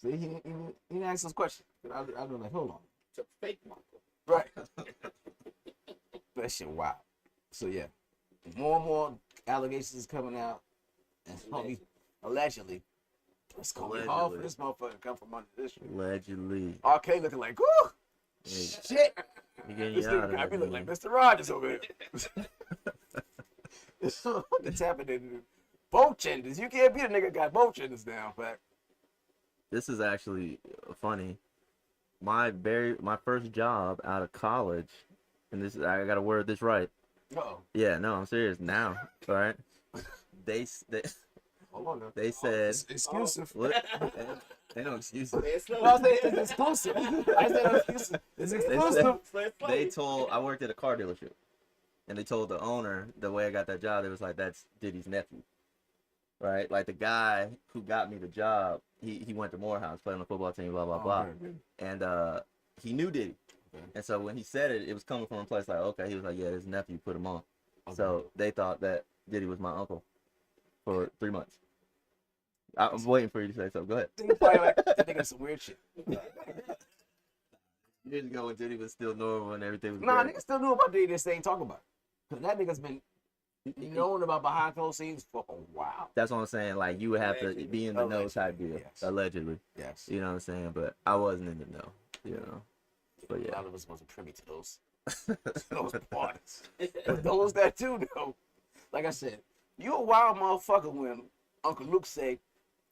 See, he didn't ask this question. I was like, hold on. It's a fake Marco. Right. That shit wild. So yeah, more and more allegations coming out, and allegedly, it's gonna be hard for this motherfucker to come from under this shit. Allegedly. RK looking like, whoo, Hey, shit. you getting This you out nigga of got me there, looking man. like Mr. Rogers over here. It's happening. Both genders. You can't be the nigga got both genders down, fact. This is actually funny. My first job out of college, and this I gotta word this right. Uh-oh. Yeah, no, I'm serious now. All right. They Hold on now. they said It's exclusive. what? They don't excuse it. It's Well, I say it's exclusive. I said exclusive. It's exclusive. They told I worked at a car dealership, and they told the owner the way I got that job. It was like that's Diddy's nephew, right? Like the guy who got me the job, he went to Morehouse, played on the football team, blah blah blah, Okay. and he knew Diddy, Okay. and so when he said it, it was coming from a place like okay, he was like yeah, his nephew put him on, Okay. so they thought that Diddy was my uncle for 3 months. I'm waiting for you to say something. Go ahead. He probably like, that nigga some weird shit. Years ago when Diddy was still normal and everything was Nah, great. niggas still knew about Diddy, this ain't talking about it. Cause that nigga's been known about behind closed scenes for a while. That's what I'm saying. Like you would have to be in the know type deal, Yes. allegedly. Yes. You know what I'm saying? But I wasn't in the know. You know. But A yeah. lot of us wasn't privy to those parts. But those that do know, like I said, you a wild motherfucker when Uncle Luke say,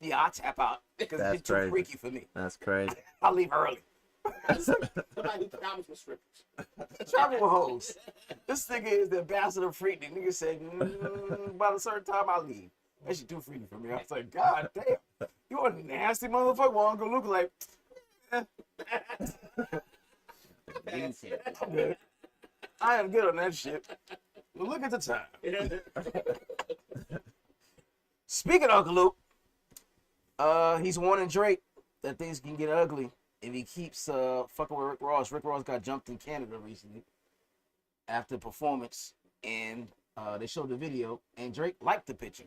"Yeah, I tap out because That's it's too crazy. freaky for me. That's crazy. I'll leave early." Somebody who travels with strippers. Travel with hoes. This nigga is the ambassador of freaky. Nigga said, by a certain time I'll leave. That shit too freaky for me. I was like, God damn, you a nasty motherfucker. Well, Uncle Luke like, I'm good. I am good on that shit. But look at the time. Speaking of Uncle Luke, he's warning Drake that things can get ugly if he keeps fucking with Rick Ross. Rick Ross got jumped in Canada recently after performance, and they showed the video, and Drake liked the picture.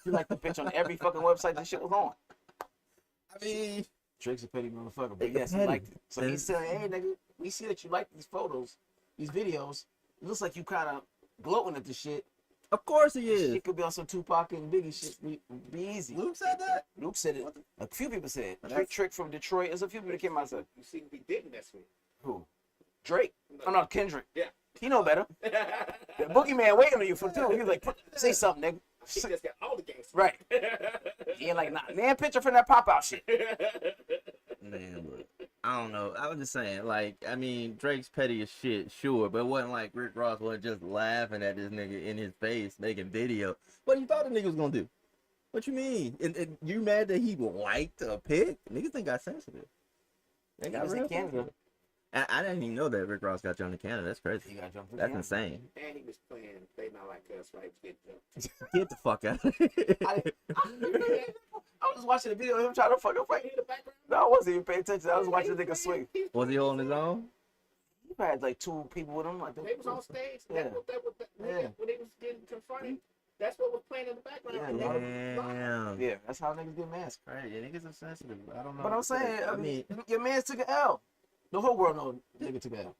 He liked the picture on every fucking website this shit was on. I mean, Drake's a petty motherfucker, but yes, he Petty. liked it. So he's saying, hey, nigga, we see that you like these photos, these videos. It looks like you kind of gloating at the shit. of course he is. It could be on some Tupac and Biggie shit. Be easy. Luke said that. Luke said it. A few people said it. Trick from Detroit. There's a few people that came out and said, You seem to be digging this week. who? Drake. Oh no, Kendrick. Yeah. He know better. The boogeyman waiting on you for two. He was like, say something, nigga. He just got all the gangsters. Right. He ain't like, nah, man, picture from that pop out shit. Man, look, I don't know. I was just saying, like, I mean, Drake's petty as shit, sure, but it wasn't like Rick Ross wasn't just laughing at this nigga in his face making video. What you thought the nigga was gonna do? What you mean? And you mad that he liked a pic? Niggas think got sensitive. They He was in real Canada. sensitive. I didn't even know that Rick Ross got jumped to Canada. That's crazy. He got jumped to That's Canada. insane. And he was playing They Not Like Us, right? Get the fuck out of here. I was watching the video of him trying to fucking fight. In the background. No, I wasn't even paying attention. I was watching the nigga swing. Was he holding his own? He had like two people with him. Like They was on stage. Yeah. Yeah. When they was getting confronted, that's what was playing in the background. Damn. Yeah, that's how niggas get masked. Right, yeah, niggas are sensitive. I don't know. But I'm saying, I mean, your man's took an L. The whole world knows nigga took an L.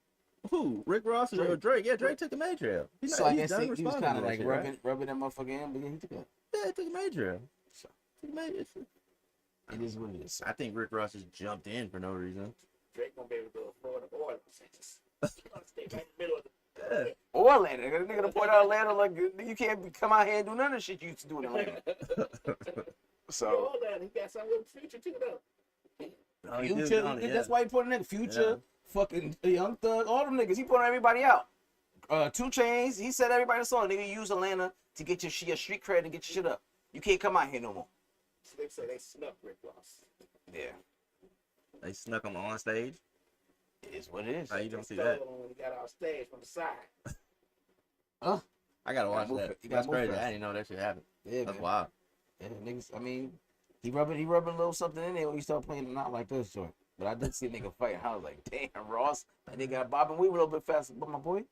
Who? Rick Ross or Drake? Yeah, Drake took a major L. He's So I he's guess done he was responding kind to of that like shit, right? rubbing that motherfucker in, but yeah, he took an L. Yeah, he took a major L. So, Took a major. it is what it is. I think Rick Ross just jumped in for no reason. Drake gonna be able to do a Florida Orlando sentence. He's gonna stay right in the middle of the. Yeah. Orlando. That nigga to point out Atlanta like you can't come out here and do none of the shit you used to do in Atlanta. So Orlando, he got something with Future too though. No, he did, Future, don't he? that's Yeah. why he put a nigga Future, Yeah. fucking Young Thug, all them niggas. He put everybody out. 2 Chainz, he said everybody in the song. Nigga, use Atlanta to get your street cred and get your shit up. You can't come out here no more. So they say they snuck Rick Ross. Yeah, They snuck him on stage. it is what it is. How you don't see Stole that? him when he got off stage from the side. I gotta watch move that. it. You gotta That's move crazy. fast. I didn't know that shit happened. Yeah, That's man. wild. Yeah, niggas. I mean, he rubbing a little something in there when he started playing it not like this joint. But I did see a nigga fight. I was like, damn, Ross. That nigga got Bob and Weave a little bit faster, but my boy,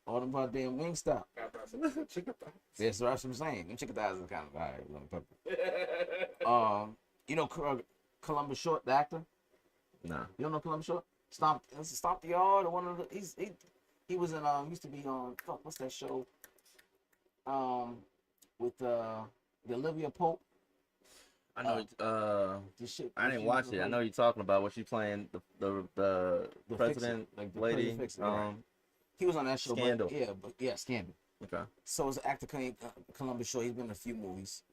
all them goddamn wing stop. Got about some chicken thighs. Yeah, so that's what I'm saying. Them chicken thighs are kind of alright. You know Columbus Short, the actor. Nah. You don't know Columbus Short? Stomp the Yard or one of the. He was in used to be on what's that show? With the Olivia Pope. I know. This shit. I didn't watch it. I know you're talking about what she playing the president like the lady. President Fixer, right. He was on that show. Scandal. But Scandal. Okay. So as an actor, Columbus Short, he's been in a few movies.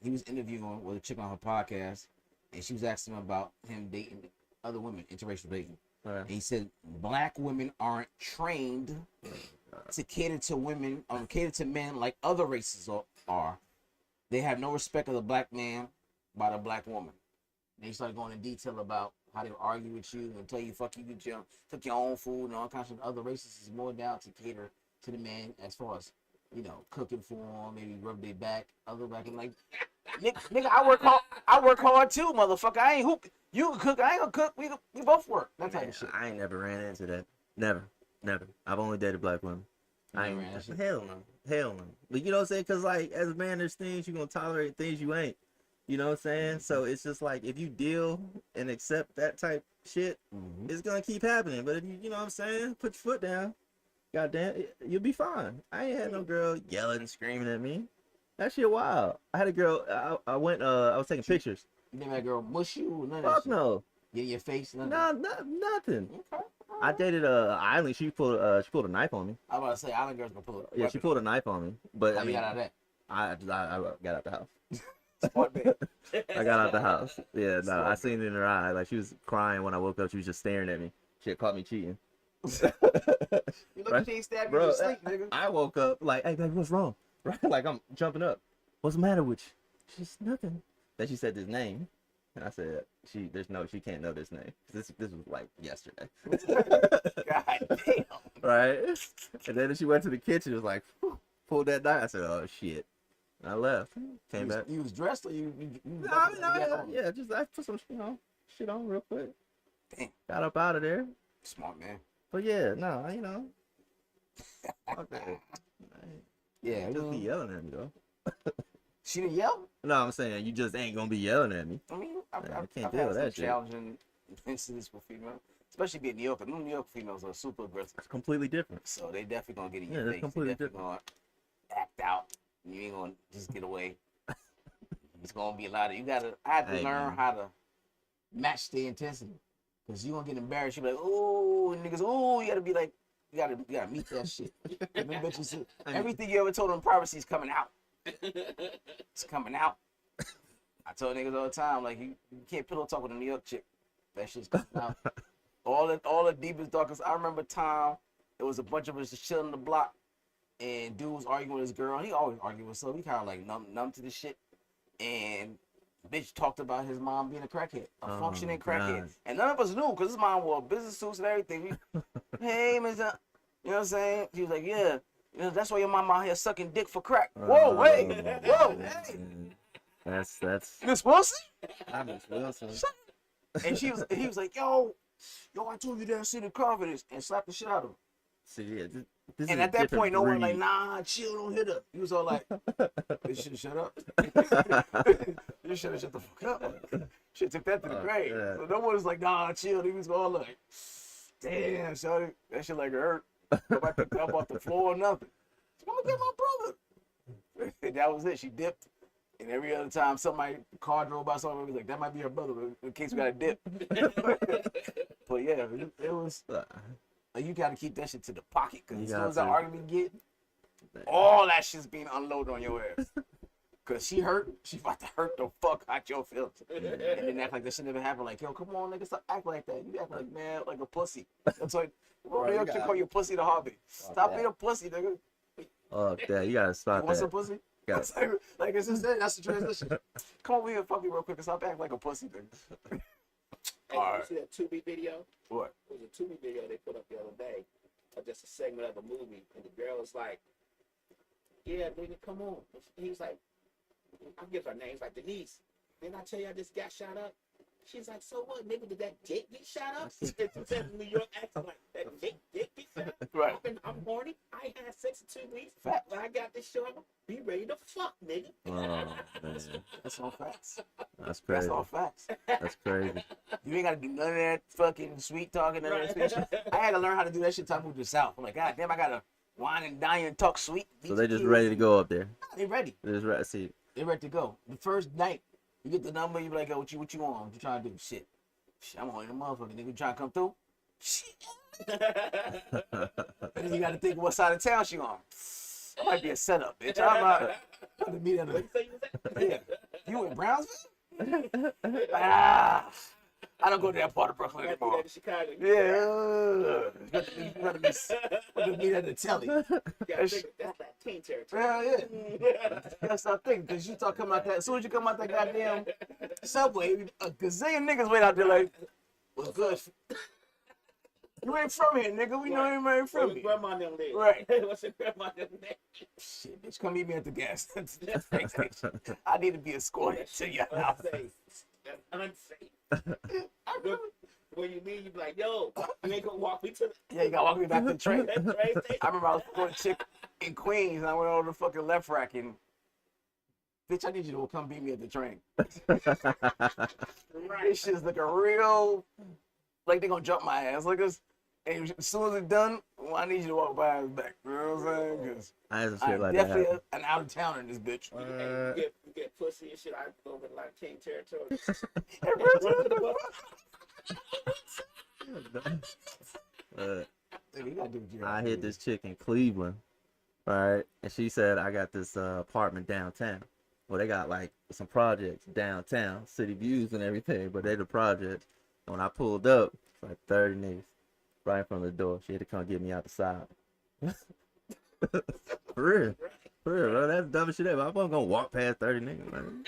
He was interviewing with a chick on her podcast, and she was asking him about him dating other women, interracial dating. Right. And he said black women aren't trained to cater to women, cater to men like other races are. They have no respect of the black man by the black woman. They start going in detail about how they argue with you and tell you fuck you, cook your own food and all kinds of other races is more down to cater to the man as far as, cooking for them, maybe rub their back, other back. And like, nigga, I work hard too, motherfucker. I ain't hoop. You can cook, I ain't gonna cook. We both work. That type of shit. I ain't never ran into that. Never. I've only dated black women. I ain't. Hell no. But you know what I'm saying? Because, like, as a man, there's things you're going to tolerate, things you ain't. You know what I'm saying? So it's just like, if you deal and accept that type shit, it's going to keep happening. But if you know what I'm saying? Put your foot down. Goddamn, you'll be fine. I ain't had no girl yelling and screaming at me. That shit wild. I had a girl, I was taking pictures. You never had a girl mush you or none of that Fuck shit? no. Get in your face? None Nah, of that? nothing. Okay. I dated Eileen. She pulled a knife on me. I was about to say, island girls gonna pull it. Yeah, she pulled a knife on me. But How I you mean, got out of that? I got out the house. Smart man. I got out the house. Yeah, no, Smart I seen it in her eye. Like, she was crying when I woke up. She was just staring at me. She had caught me cheating. You look Right? at you, stab you Bro, in your sleep, nigga. I woke up like, hey, baby, what's wrong? Right? Like, I'm jumping up. What's the matter with you? She's nothing. Then she said this name. And I said, she can't know this name. This was like yesterday. God damn. Right? And then she went to the kitchen, was like, pulled that knife. I said, oh shit. And I left. Came back. You was dressed or you No, yeah, just I put some, shit on real quick. Damn. Got up out of there. Smart man. But yeah, no, fuck that. Yeah, Just be yelling at me though. she didn't yell. No, I'm saying you just ain't gonna be yelling at me. I mean, I I've can't had deal with some that shit. challenging incidents with females, especially being New York. New York females are super aggressive, It's completely different. so they definitely gonna get in Yeah, your that's face. completely They definitely gonna act out. You ain't gonna just get away. It's gonna be a lot of. I had to Hey, learn man. how to match the intensity. Cause you gonna get embarrassed. You be like, ooh, and niggas, ooh, you gotta be like, you gotta meet that shit. Them bitches, everything you ever told them in privacy is coming out. It's coming out. I told niggas all the time, like, you can't pillow talk with a New York chick. That shit's coming out. All the deepest, darkest. I remember a time, it was a bunch of us just chilling on the block, and dude was arguing with his girl. He always argued with, so he kind of like numb to the shit. And bitch talked about his mom being a crackhead, a functioning crackhead. God. And none of us knew, because his mom wore business suits and everything. Hey, Miss, you know what I'm saying? She was like, yeah, you know, that's why your mom out here sucking dick for crack. Whoa, wait, whoa, hey. That's Miss Wilson? I'm Miss Wilson. And he was like, yo, I told you that shit in confidence, and slapped the shit out of him. See, yeah, this and is at that point, no one breed. like, nah, chill, don't hit her. He was all like, you should have shut up. You should have shut the fuck up. Shit took that to the grave. Yeah. So no one was like, nah, chill. He was all like, damn, shawty, that shit like hurt. Nobody picked up off the floor or nothing. She's gonna get my brother. And that was it. She dipped. And every other time somebody car drove by, somebody was like, that might be her brother in case we got to dip. But yeah, it was. You gotta keep that shit to the pocket, because as soon as that argument get, all that shit's being unloaded on your ass. Cause she about to hurt the fuck out your feelings. And then act like that shit never happened. Like, yo, come on, nigga, stop act like that. You act like, man, like a pussy. That's like, bro, they actually call you pussy the hobby. Stop being a pussy, nigga. Oh, yeah, you gotta stop you want some pussy? Like it's just that. That's the transition. Come over here and fuck me real quick and stop acting like a pussy, nigga. Hey, you see that Tubi video? What? It was a Tubi video they put up the other day, just a segment of a movie, and the girl was like, "Yeah, nigga, come on." And he was like, "I give her name." He's like, "Denise, didn't I tell you I just got shot up?" She's like, "So what, nigga? Did that dick get shot up?" She said in New York accent, like, "That dick get shot up?" Right. I'm horny. I ain't had sex in 2 weeks. Facts. But I got this short. Be ready to fuck, nigga. Oh, man. That's all facts. That's crazy. That's all facts. That's crazy. You ain't gotta do none of that fucking sweet talking. None of that shit. I had to learn how to do that shit till I moved to the South. I'm like, God damn, I gotta wine and dine and talk sweet. So they just ready to go up there. They ready. They just ready. See. They ready to go. The first night, you get the number. You be like, yo, what you want? What you trying to do? Shit, I'm on the motherfucker. Nigga, you trying to come through? Shit. And then you gotta think what side of town she on. That might be a setup, bitch. I'm out to meet at yeah. You in Brownsville? I don't go to that part of Brooklyn anymore. Yeah. You gotta meet at the telly. That's that teen territory. Hell yeah. That's what I think. Because you start coming out that, as soon as you come out that goddamn subway, a gazillion niggas wait out there like, what's good? You ain't from here, nigga. We know you ain't from here. Grandma and them live. Right. What's your grandma and them live? Shit, bitch, come meet me at the gas station. I need to be escorted to your house. That's unsafe. When you leave, you be like, yo, you ain't gonna walk me to the... Yeah, you gotta walk me back to the train. That train station. I remember I was going to chick in Queens, and I went over the fucking left rack, and bitch, I need you to come beat me at the train. This shit's looking real, like they gonna jump my ass. Like this. And as soon as it's done, well, I need you to walk by his back. You know what I'm saying? Because I'm like definitely an out of towner in this bitch. You get pussy and shit. I go over to like king territory. I hit this chick in Cleveland, right? And she said, I got this apartment downtown. Well, they got like some projects downtown, city views and everything, but they the project. When I pulled up, it's like 30 niggas right in front of the door. She had to come get me out the side. For real, bro. That's the dumbest shit ever. I wasn't gonna walk past 30 niggas, man.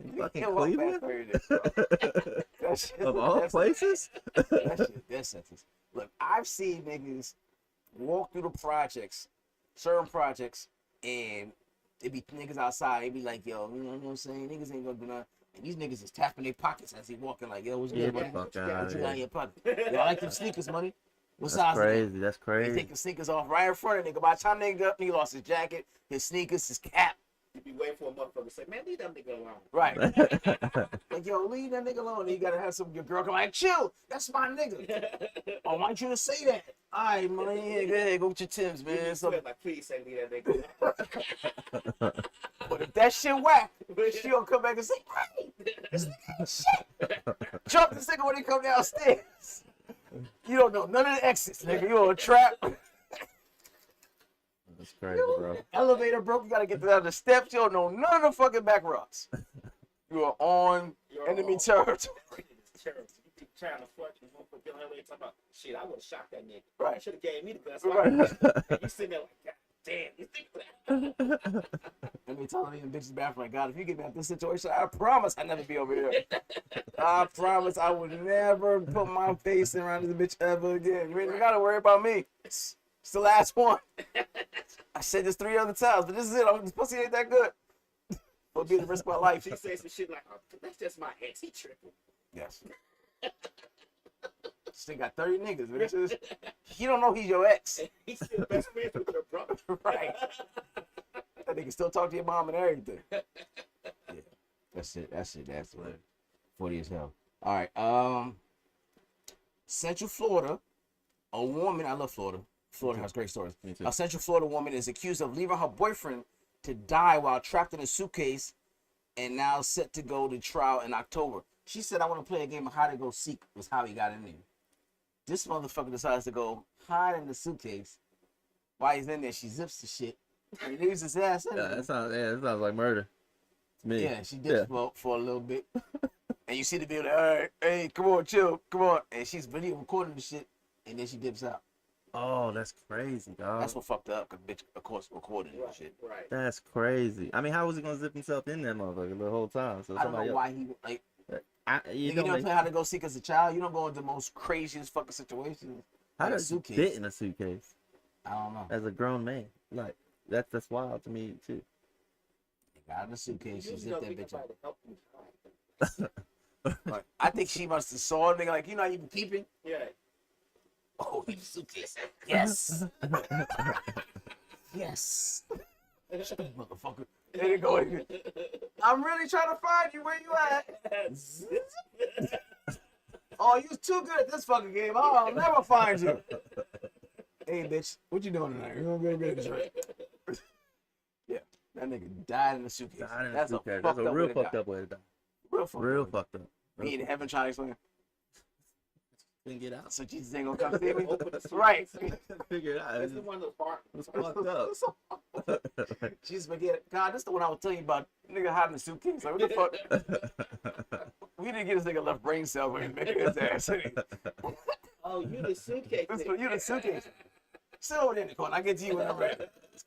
You fucking Cleveland? Shit, of all places? That's sentence. Look, I've seen niggas walk through the projects, certain projects, and it be niggas outside. They be like, yo, you know what I'm saying? Niggas ain't gonna do nothing. And these niggas is tapping their pockets as he walking like, yo, what's good, buddy? What you got in your pocket? Yo, I like them sneakers, money. What size? Crazy. That's crazy. They take the sneakers off right in front of nigga. By the time nigga up, he lost his jacket, his sneakers, his cap. You be waiting for a motherfucker to say, man, leave that nigga alone. Right. Like, yo, leave that nigga alone. And you gotta have your girl come like, chill. That's my nigga. I want you to say that. All right, man. Yeah, go ahead. Go with your Timbs, man. So, like, please say leave that nigga alone. but if that shit whack, she gonna come back and say, hey, This nigga ain't shit. Jump this nigga when he come downstairs. You don't know none of the exits, nigga. You on a trap. That's crazy, bro. Elevator broke. You gotta get down the steps. You don't know none of the fucking back routes. You are on enemy territory. Terrible. You keep trying to fuck you. Talking about shit. I would have shot that nigga. Right. Should have gave me the gun. Right. And you sitting there like, God damn. You think that? Let me tell these bitches back, like, God, if you get me out this situation, I promise I'll never be over here. I promise I would never put my face around this bitch ever again. You ain't gotta worry about me. It's the last one. I said this 3 other times, but this is it. This pussy ain't that good. It'll be the risk of my life. She says some shit like, oh, that's just my ex. He tripping. Yes. This thing got 30 niggas, bitches. You don't know he's your ex. He's still best friends with your brother. Right. That nigga still talk to your mom and everything. Yeah. That's it. That's it. 40 as hell. All right. Central Florida, a woman, I love Florida. Florida has great stories. Me too. A Central Florida woman is accused of leaving her boyfriend to die while trapped in a suitcase and now set to go to trial in October. She said, I want to play a game of hide and go seek was how he got in there. This motherfucker decides to go hide in the suitcase. While he's in there, she zips the shit and leaves his ass in there. That sounds like murder to me. Yeah, she dips for a little bit. And you see the video, like, all right, hey, come on, chill, come on. And she's video recording the shit, and then she dips out. Oh, that's crazy, dog. That's what fucked her up, because bitch, of course, recording and shit. Right. That's crazy. I mean, how was he gonna zip himself in that motherfucker the whole time? So I don't know why he, like, you don't never play how to go seek as a child. You don't go into the most craziest fucking situations. How Like a does you suitcase. fit in a suitcase I don't know. as a grown man? Like that's wild to me too. Got in a suitcase, she You zipped know, that we bitch try up. to help you hide. Like, I think she must have saw a nigga, like, you know how you be peeping? Yeah. Oh, he's a suitcase. Yes. Yes. Motherfucker. There you go. I'm really trying to find you. Where you at? Oh, you too good at this fucking game. Oh, I'll never find you. Hey, bitch, what you doing tonight? You gonna get a drink? Yeah, that nigga died in the suitcase. Died in a That's suitcase. a That's a real way to fucked die. up way to die. Real Real fucked up. Me in heaven trying to explain. Couldn't get out. So Jesus ain't gonna come see me. Open the suitcase. Right. Figure it out. This is one of those parts. It's fucked up. Jesus, forget it. God, this is the one I was telling you about. Nigga hiding the suitcase. Like, what the fuck? We didn't get this nigga left brain cells when he made his ass. Oh, you the suitcase. This nigga. you the suitcase. Sit over there in the corner. I get to you when I'm ready.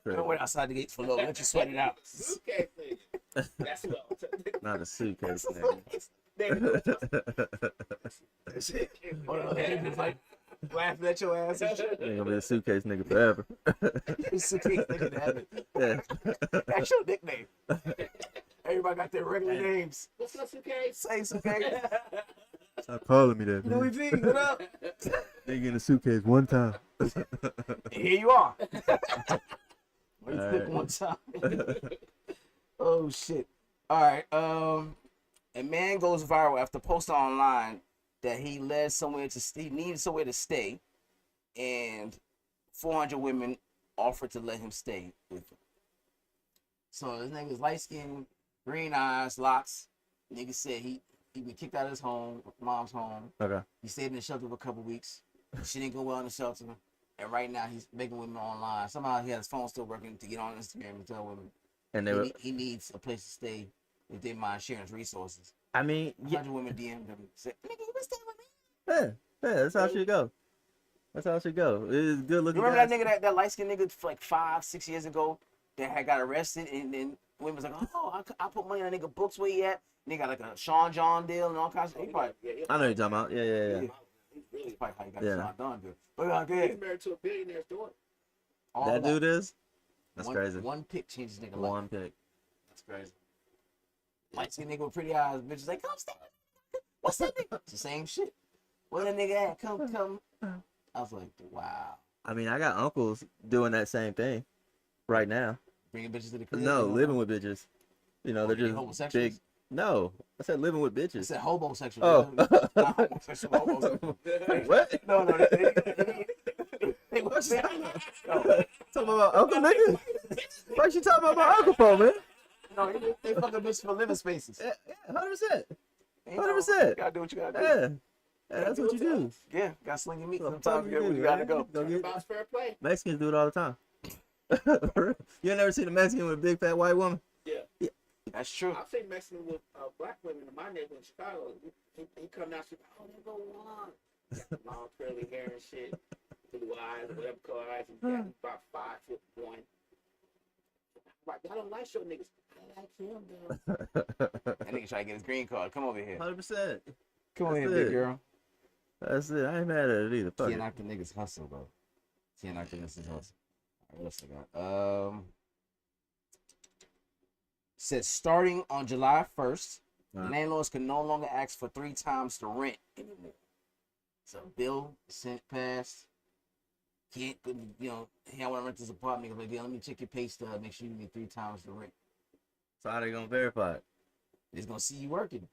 Don't wait outside the gates for a little. Let you sweat it out. Suitcase nigga. That's what. Not a suitcase, nigga. There you go. Hold on, they just like laughing at your ass and shit. Ain't gonna be a suitcase nigga forever. You suitcase nigga to heaven. Yeah. That's your nickname. Everybody got their regular names. What's up, suitcase? Say suitcase. Stop calling me that, Louis V, what up? Nigga in a suitcase one time. And here you are. Wait All till right. one time. Oh shit. All right. A man goes viral after posting online that he needed somewhere to stay, and 400 women offered to let him stay with him. So this nigga's light skin, green eyes, locks. Nigga said he been kicked out of his home, mom's home. Okay. He stayed in the shelter for a couple weeks. She didn't go well in the shelter. And right now he's making women online. Somehow he has his phone still working to get on Instagram and tell women And they were. he needs a place to stay if they mind sharing his resources. I mean, yeah, 100 women DM'd him. Said, nigga, you been staying with me? yeah. That's how it should go. That's how it should go. It's good looking. You remember guys. that nigga, that light skinned nigga like 5-6 years ago that had got arrested and then women was like, oh, I put money on that nigga books where he at. And they got like a Sean John deal and all kinds of shit. He probably, I know what you're talking about. Yeah. that's Really, probably how he got Yeah. Sean John deal. But he's married to a billionaire's daughter. all That dude is. That's one, crazy. One pick changes nigga life. One pick. That's crazy. Light skinned nigga with pretty eyes, bitches like, come stay with me. What's that nigga? It's the same shit. Where that nigga at? Come. I was like, wow. I mean, I got uncles doing that same thing right now. Bringing bitches to the crib. No, you know? living with bitches. You know, they're they just homosexuals? big. No, I said living with I bitches. said homosexual. Oh. Not homosexual. Homosexual. What? No. They what's that? No, Talking about uncle nigga? Why you talking about my uncle for, man? no, they fucking bitches for living spaces. Yeah, 100%. 100%. You know, 100%. You gotta do what you gotta do. Yeah. Yeah, that's what you do. Yeah, gotta sling your meat What the sometimes. fuck You you do, gotta man? go. Go get- About fair play. Mexicans do it all the time. You ain't never seen a Mexican with a big fat white woman? Yeah. That's true. I've seen Mexican with black women in my neighborhood in Chicago. He come down, she's like, oh, there go one. Long curly hair and shit, blue eyes, whatever color eyes. He's got about 5'1". Like, I don't like short niggas. I like him though. That nigga try to get his green card. Come over here. 100%. Come over That's here, it. big girl. That's it. I ain't mad at it either. Fuck Can't it. knock the niggas hustle, bro. Can't knock the niggas hustle. All right, what's I got? Says starting on July 1st, landlords can no longer ask for 3 times the rent anymore. So bill sent passed. Can't, you know, hey, I want to rent this apartment. Like, yeah, let me check your pay stub. Make sure you get 3 times the rent. So how they gonna verify it? They're gonna see you working.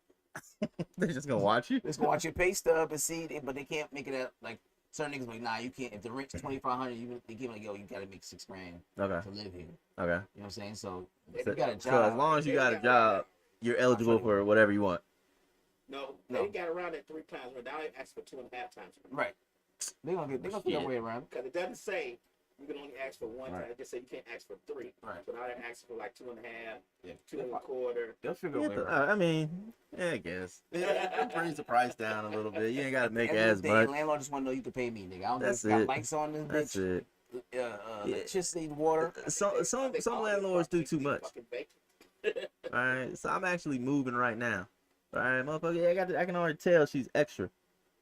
They just gonna watch you? They're just gonna watch your pay stub and see, but they can't make it up. Like certain niggas, like, nah, you can't. If the rent's $2,500, they give like, yo, you gotta make $6 grand Okay. to live here. Okay. You know what I'm saying? So if you got a job, So as long as you got a job, you're eligible for whatever you want. No, No. they got around it 3 times. But now they ask for 2.5 times. right? They're gonna figure a way around. Because it doesn't say you can only ask for 1 time. Right. It just say you can't ask for 3. Right. So now they're asking for like 2.5, Yeah. 2.25. They'll figure a Yeah, way around. I mean, yeah, I guess. It brings the price down a little bit. You ain't gotta make as Everything, much. landlord just want to know you can pay me, nigga. I don't That's know if you it. got lights on this That's bitch. it. Electricity, water. Some landlords do too much. Alright, so I'm actually moving right now. Right, motherfucker, yeah, I can already tell she's extra.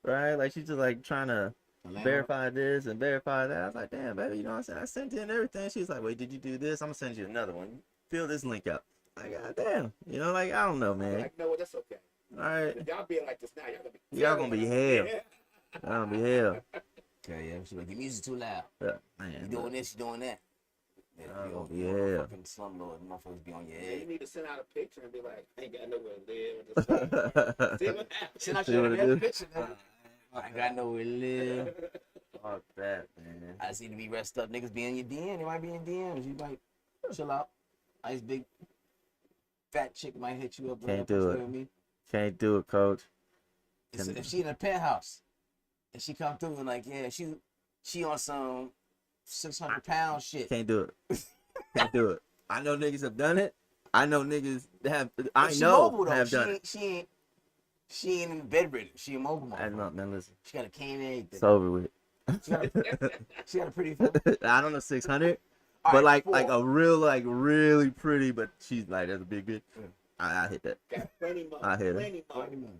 Right? Like she's just like trying to verify this and verify that. I was like, damn, baby, you know what I'm saying? I sent in everything. She's like, wait, did you do this? I'm gonna send you another one. Fill this link up. Like, god damn. You know, like, I don't know, man. Like, no, that's okay. Alright. If y'all being like this now, Y'all gonna be hell. Y'all gonna be hell. Okay, yeah. She's like, your music's too loud. Yeah, man. You doing this, you doing that. Oh, You're yeah. fucking slumlord. Motherfuckers be on your Yeah, head. you need to send out a picture and be like, I ain't got nowhere to live. See what happens. Send out See what it your is? picture, man. I ain't got nowhere to live. Fuck that, man. I just need to be rest up. Niggas be in your DM. They might be in DMs. You like, chill out. Nice big fat chick might hit you up. Can't do it. With me. Can't do it, coach. If she in a penthouse and she come through and like, yeah, she on some 600-pound shit. Can't do it. Can't do it. I know niggas have done it. I know niggas have. I know mobile, though. have done it. She ain't bedridden. She immobile. I know, man. Listen, She got a cane and everything. it's over with. She got a pretty. I don't know 600, All but right, like a real really pretty, but she's like that's a big bitch. Yeah. I hit that. Got plenty money. I hear that. Plenty money.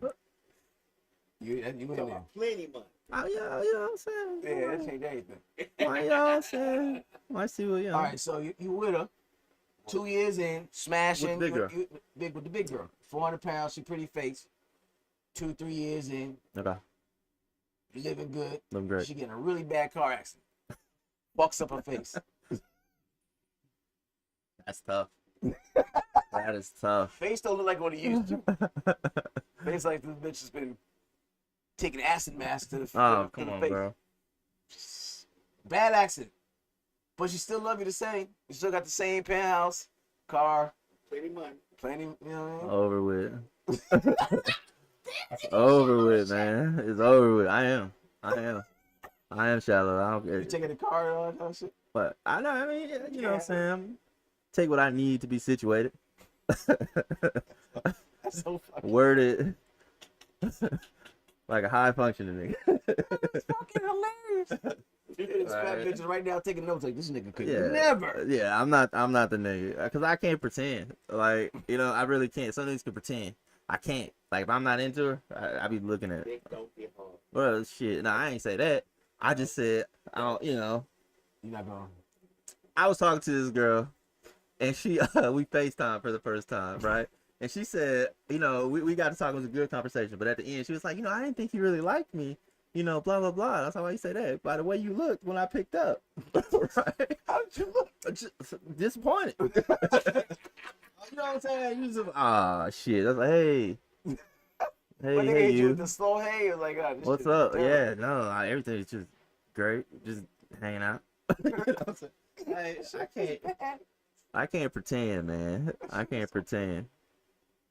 You in Talking there? about plenty money. Oh yeah, you know what I'm saying. Yeah, that changed everything. You know what I'm saying. I see what you know. All right, so you with her, 2 years in, smashing. With the big girl. Big with the big girl. 400 pounds, she pretty face. 2-3 years in, Okay, living good. looking great. She getting a really bad car accident. Fucks up her face. That's tough. That is tough. Face don't look like what it used to. Face like this bitch has been taking acid mask to the, Oh, to come the on, face. bro. Bad accident. But she still love you the same. You still got the same penthouse, car, Plenty money. plenty, you know what I mean? Over with. It's over with, man. It's over with. I am shallow. I don't You get it. taking the car and all that kind of shit? But I know, I mean, you know what I'm saying? Take what I need to be situated. That's so fucking Word it. Like a high functioning nigga. It's fucking hilarious. This fat Right. bitch is right now taking notes like this nigga could Yeah. never. Yeah, I'm not the nigga. Cause I can't pretend. Like, you know, I really can't. Some niggas can pretend. I can't. Like, if I'm not into her, I be looking at it. Big don't get hard. Well, shit. No, I ain't say that. I just said, I don't, you know. You're not going. I was talking to this girl, and she, we FaceTime for the first time, right? And she said, you know, we got to talk. It was a good conversation. But at the end, she was like, you know, I didn't think you really liked me. You know, blah, blah, blah. That's how you say that. By the way you looked when I picked up. Right? How did you look? Just disappointed. You know what I'm saying? You just, shit. I was like, hey. When nigga Hey, hit you you. with the slow hey, it was like, this What's shit is up? terrible. Yeah, no, everything is just great. Just hanging out. You know what I'm saying? I can't pretend, man. I can't pretend.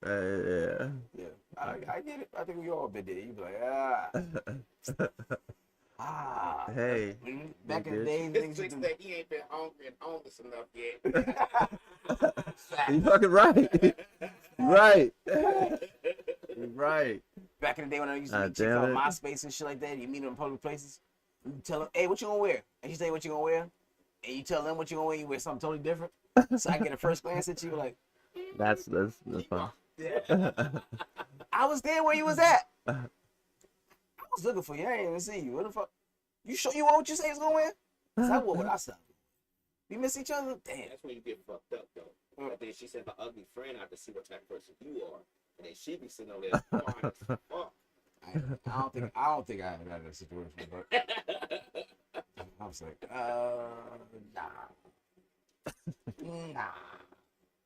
Yeah. Yeah, I get it. I think we all been there. You be like, Hey, Back in the bitch. day, This niggas chick used to said he ain't been hungry and homeless enough yet. You fucking right. Right. Right. Back in the day when I used to meet chicks damn on it. MySpace and shit like that, you meet them in public places, you tell them, hey, what you gonna wear? And she say, what you gonna wear? And you tell them what you gonna wear, you wear something totally different. So I get a first glance at you like, That's fun. I was there where you was at. I was looking for you. I ain't even see you. What the fuck? You sure you want what you say is gonna wear? 'Cause I wore what I said. We miss each other? Damn. That's when you get fucked up, though. But then she sent her ugly friend out to see what type of person you are. And then she be sitting over there fine as fuck. I don't think I had that situation, but I was like, nah.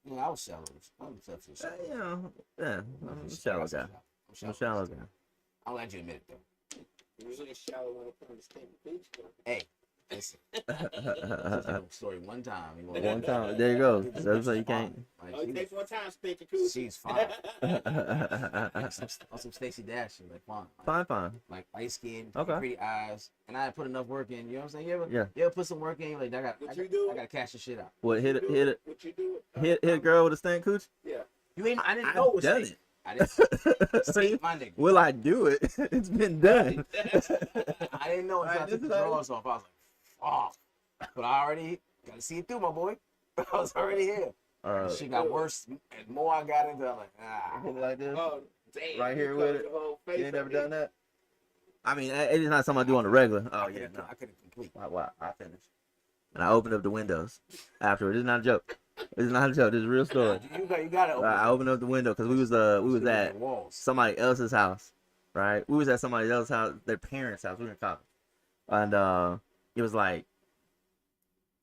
Yeah, I was shallow. I'm definitely shallow. You know, yeah, I'm a shallow guy. I'm a shallow guy. I'll let you admit it though. Usually shallow when it comes to beach, though. Hey, listen. Tell a story one time. One time, there you go. That's how you can't. Oh, it takes one time, Stinky Coochie. She's fine. On some Stacey Dash, she was like fine. Fine. Like light skin, Okay. pretty eyes, and I had put enough work in. You know what I'm saying? You Yeah. ever put some work in? Like I got What I you do? gotta cash the shit out. What hit What you do? a girl with a stank cooch? Yeah. You ain't. I didn't I've know it was done Stacey. it. I didn't. Stacey, my nigga. Will I do it? It's been done. I didn't know until I took the drawers off. I was like, fuck. But I already got to see it through, my boy. I was already here. Shit got worse. And more I got into it, I'm like, Like this? Oh, damn. Right here You with covered it? your whole face You ain't never up done that? I mean, it's not something I do on the regular. Oh, yeah, no. I couldn't complete. Wow, I finished. And I opened up the windows afterward. This is not a joke. This is not a joke. This is a real story. You got to open I opened up the window because we was at walls. somebody else's house, right? We was at somebody else's house, their parents' house. We were in college, and it was like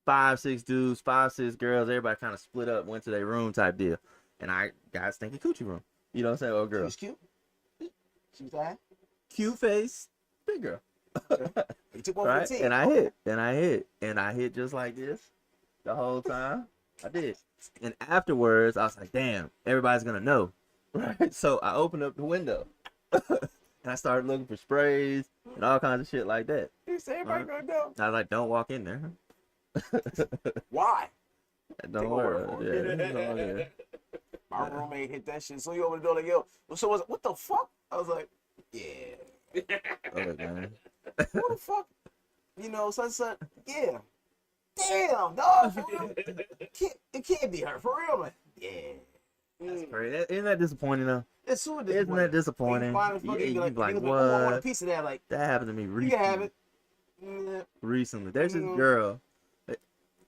5-6 dudes, 5-6 girls. Everybody kind of split up, went to their room type deal, and I got a stinky coochie room. You know what I'm saying? Oh, She girl, was cute. She was that. cute face, big girl, You took one right? for the team. And I hit just like this the whole time. I did. And afterwards, I was like, damn, everybody's going to know. Right? So I opened up the window. And I started looking for sprays and all kinds of shit like that. You say everybody gonna know. I was like, don't walk in there. Why? Don't Take worry. over. Yeah, don't walk in there. My roommate hit that shit. So you over the door like, yo, so what the fuck? I was like, yeah. Look, man. What the fuck? You know, son, yeah. Damn, dog. For real? It can't be her. For real, man. Yeah. That's crazy. Isn't that disappointing, though? It's so Isn't that disappointing? You You like, like, I want a what? piece of that. Like, That happened to me you recently. can have it. Yeah. Recently. There's this girl,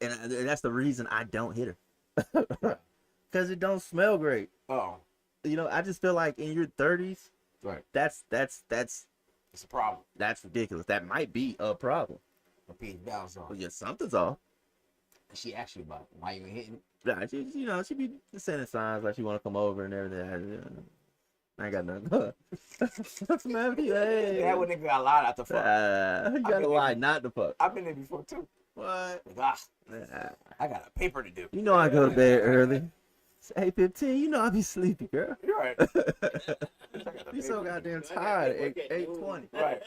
and that's the reason I don't hit her. Because it don't smell great. Oh, You know, I just feel like in your 30s, right. that's It's a problem. that's ridiculous. That might be a problem. A piece balance on. Well, yeah, something's off. She asked you about it. Why you ain't hitting? Yeah, she be sending signs like she want to come over and everything. I ain't got nothing. What's the matter with you? Hey. That one nigga got lied out the fuck. You gotta lie not to fuck. I've been there before too. What? Like, I got a paper to do. You know I go to bed early. It's 8:15. You know I be sleepy, girl. You're right. You so goddamn tired at 8:20. Right.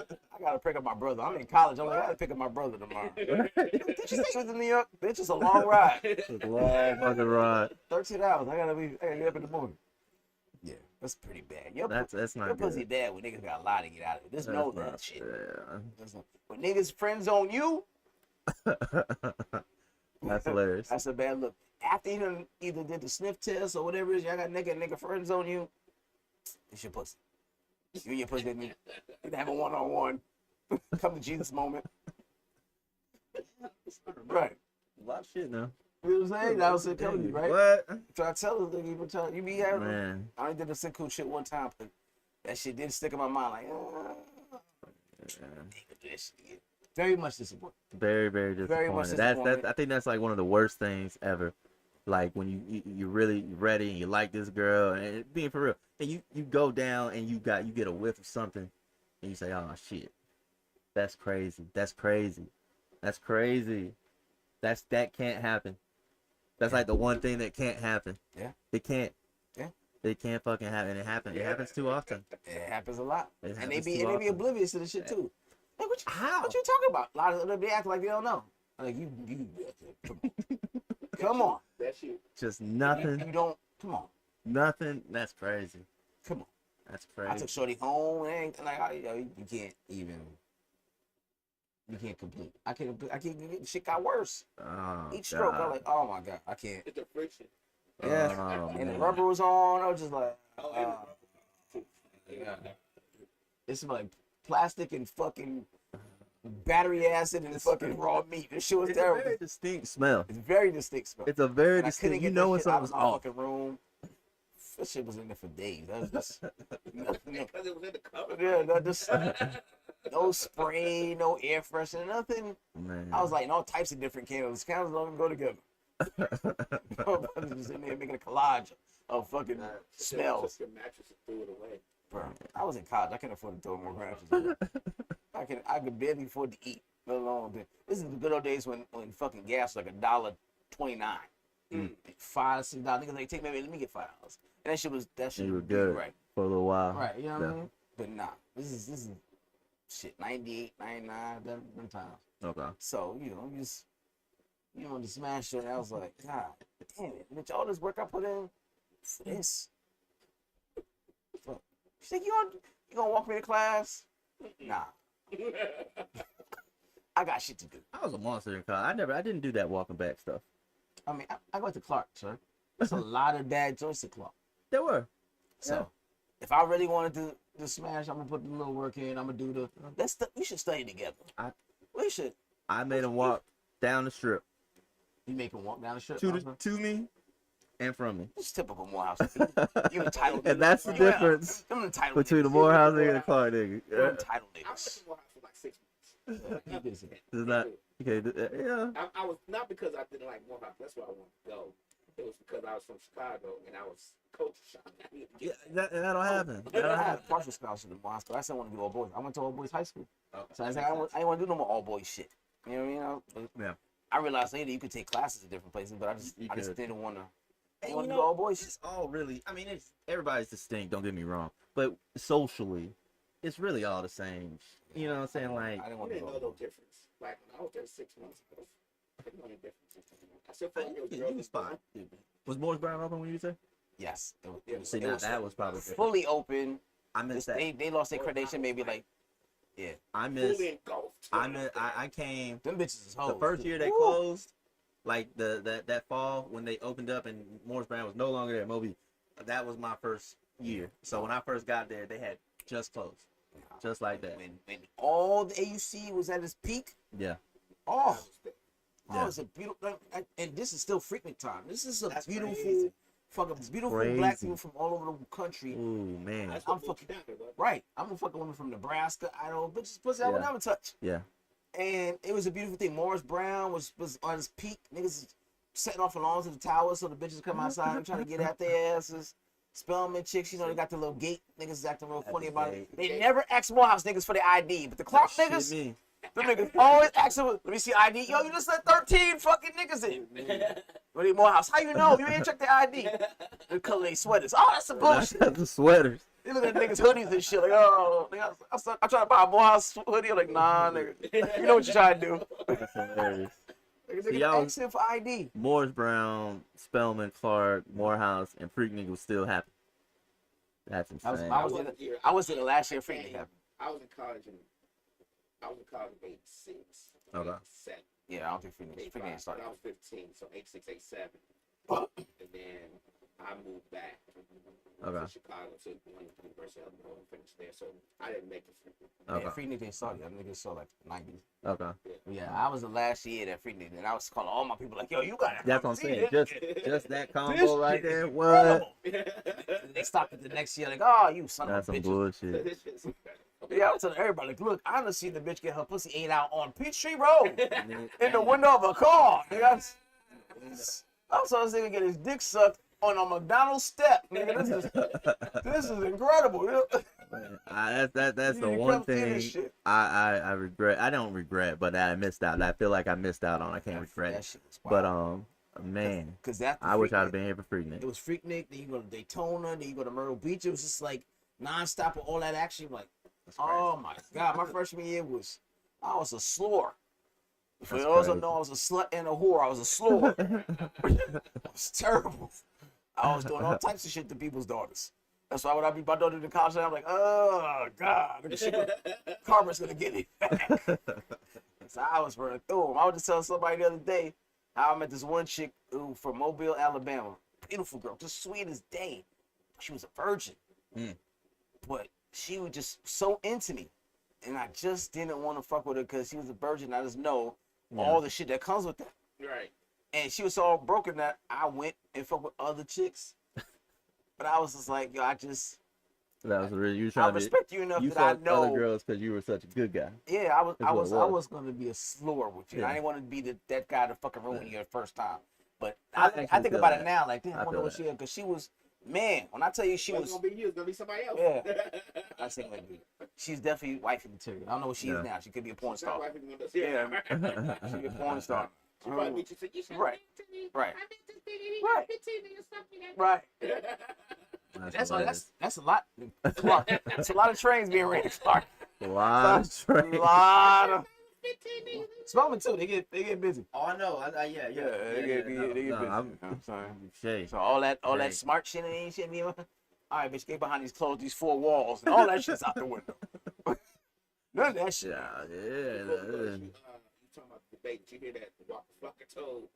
I gotta pick up my brother. I'm in college. I'm like, I gotta pick up my brother tomorrow. Did you say she was in New York? Bitch, it's a long ride. It's a long fucking ride. 13 hours. I gotta get up in the morning. Yeah, that's pretty bad. That's not your good. pussy bad when niggas got a lot to get out of it. There's no that shit. Yeah. When niggas friends on you, That's hilarious. that's a bad look. After you done either did the sniff test or whatever it is, y'all got nigga friends on you, it's your pussy. You and your pussy need to have a one-on-one. Come to Jesus moment. Right. A lot of shit now. You know what I'm saying? That was telling you, right? What? So I tell her, you be having. Man. I only did the sick cool shit one time, but that shit did stick in my mind. Like, very much disappointed. Very, very disappointed. Very much That's disappointed. I think that's like one of the worst things ever. Like when you really ready and you like this girl and being for real, and you go down and you get a whiff of something, and you say, oh shit, that's crazy. That's crazy. That's crazy. That can't happen. That's like the one thing that can't happen. Yeah. It can't. Yeah. It can't fucking happen. It happens. It happens too often. It happens a lot. It And they happens be too often. oblivious to the shit too. Like, How? what you talking about? A lot of them, they act like they don't know. Like, come on. That's you. Just nothing. You don't, come on. Nothing. That's crazy. Come on. That's I crazy. took Shorty home and you can't even. You can't complete. I can't. Shit got worse. Oh, Each stroke, God. I'm like, oh my god, I can't. It's the friction. Yeah. Oh, And the man. rubber was on. I was just like, Yeah. it's like plastic and fucking battery acid and fucking raw meat. This shit was It's a terrible. very distinct smell. It's very distinct smell. It's a very And I couldn't distinct. get You know that when shit out of something's my off. fucking room. That shit was in there for days. That was just nothing. Because it was in the cover. Yeah, that just no spray, no air freshener, nothing. Man. I was like, all types of different candles. Candles don't even go together. I was just in there making a collage of fucking smells. Took your mattress and threw it away. Bro, I was in college. I couldn't afford to throw more mattresses. I could barely afford to eat. Let alone this is the good old days when fucking gas was like $1.29. $5, $6. Niggas like, take maybe let me get $5. And that shit You were would be good right. for a little while. Right, you know what I Yeah. mean? But nah, this is shit, 98, 99, them times. Okay. So, you know, the smash shit, I was like, God damn it, bitch, all this work I put in for this. Fuck. You think you gonna walk me to class? Nah. I got shit to do. I was a monster in college. I didn't do that walking back stuff. I mean, I went to Clark, sir. There's a lot of bad joints at Clark. There were. So, if I really wanted to smash, I'm gonna put the little work in. I'm gonna do we should study together. We should. I made him walk down the strip You make him walk down the strip. to me and from me. It's typical Morehouse. You entitled. And that's the You difference Them entitled between the niggas. Morehouse nigga and the Clark nigga. Them entitled I went niggas. to Morehouse for like 6 months. You busy. It's not okay. Yeah. I was not because I didn't like Morehouse. That's why I wanted to go. It was because I was from Chicago and I was culture shock. Yeah, that'll happen. I That'll had a happen. partial scholarship at Morehouse, but I still want to do all boys. I went to all boys high school. Okay. So I was like, I didn't want to do no more all boys shit. You know what I mean? Yeah. I realized later you could take classes at different places, but I just You didn't want to. I And want you to know, do all boys shit. It's all really. I mean, everybody's distinct. Don't get me wrong, but socially, it's really all the same. You know what I'm saying? Like, I didn't You want to do didn't all know no boys. difference. Like when I was there 6 months ago, I didn't know any difference. I still felt like it was girls you was fine. Was Morris Brown open when you was there? Yes. See, now that was probably good. fully open. I missed that. They lost their accreditation maybe like, yeah. I missed. fully engulfed. I came Them bitches is hoes. the first year they Woo. closed, like that fall when they opened up and Morris Brown was no longer there. Moby, that was my first year. So when I first got there, they had just closed, just like that. When all the AUC was at its peak, Yeah. oh, Yeah. it's a beautiful, and this is still frequent time. This is a That's beautiful, crazy. fucking beautiful Crazy. black people from all over the country. Ooh man. That's I'm what fucking down there, bro. right. I'm a fucking woman from Nebraska, Idaho, bitches, pussy I would Yeah. never touch. Yeah. And it was a beautiful thing. Morris Brown was on his peak. Niggas setting off along to the tower so the bitches come outside and trying to get at their asses. Spellman chicks, you know, they got the little gate. Niggas acting real funny about it. They never ask Morehouse niggas for their ID, but the Clark Shit niggas, me. them niggas always ask them, let me see ID. Yo, you just let 13 fucking niggas in. But in Morehouse, how you know? You ain't check their ID. The color they sweaters. Oh, that's some bullshit. That's the sweaters. They look at niggas' hoodies and shit. Like, oh, nigga, I'm trying to buy a Morehouse hoodie. I'm like, nah, nigga. You know what you're trying to do. That's hilarious. Nigga, See, niggas y'all- asking for ID. Morris Brown, Spellman, Clark, Morehouse, and Freak Nigga was still happy. That's insane. I was in the last year Freak Nigga happened. I was in college in 86. Okay. 87. Yeah, I don't think Freak Nigga 85. started. When I was 15, so 86, 87. And then I moved back Okay. to Chicago to University of Illinois and finished there. So I didn't make it. Okay. Yeah, Freak Nigga didn't start. That nigga saw like 90s. Okay. But yeah, I was the last year that Freak Nigga, and I was calling all my people like, yo, you gotta That's come what I'm see saying. this. Just that combo This right shit there. is What? incredible. And they stopped it the next year like, oh, you son That's of a some bitch. bullshit. This shit's Yeah, I was telling everybody, like, look, I done seen the bitch get her pussy ate out on Peachtree Road in the window of a car. Nigga, I saw this nigga get his dick sucked on a McDonald's step. Nigga, this is incredible. You know? That's the You one come see thing this shit. I regret. I don't regret, but I missed out. I feel like I missed out on. I can't regret That it. shit was But wild. Man, Cause after I wish I'd have Freaknik, been here for Freaknik. it was Freaknik. Then you go to Daytona. Then you go to Myrtle Beach. It was just like nonstop of all that action. Like, That's crazy. oh my god, my freshman year I was a slore. For That's those who crazy. know, I was a slut and a whore. I was a slore. It was terrible. I was doing all types of shit to people's daughters. That's why when I be my daughter to college, I'm like, oh god, karma's gonna get me back. So I was running through them. I was just telling somebody the other day how I met this one chick who from Mobile, Alabama. Beautiful girl, just sweet as day. She was a virgin, but she was just so into me, and I just didn't want to fuck with her because she was a virgin. I just know all the shit that comes with that. Right. And she was so broken that I went and fucked with other chicks. But I was just like, yo, That was really you I trying to respect you enough you that I fucked other know. girls because you were such a good guy. Yeah, I That's what it was gonna be a slur with you. Yeah. I didn't want to be that guy to fucking ruin you the first time. But I I actually think feel about that. it now, like, damn, I I wonder feel what that. she is, because she was, man, when I tell you she It's was, gonna be you. It's gonna be somebody else. Yeah. I think like, she's definitely wifey material. I don't know what she is Yeah. now. She could be a porn It's not star. like we're gonna- Yeah. She be a porn star. She probably meet you and say, you should Right. have been to me. Right. I bet this nigga, Right. 15 niggas something like Right. That's That's hilarious. a lot. Clark. That's a lot of trains being ran, Clark. A lot of A trains. lot of. 15 niggas. Spelman too. They get busy. Oh, I know. They get busy. No, You know what I'm I'm saying? Shay. So all that Hey. smart shit ain't shit. All right, bitch, get behind these closed, these four walls, and all that shit's out the window. None of that shit. Yeah, You talking about the debate? Did you hear that Walker Flucker told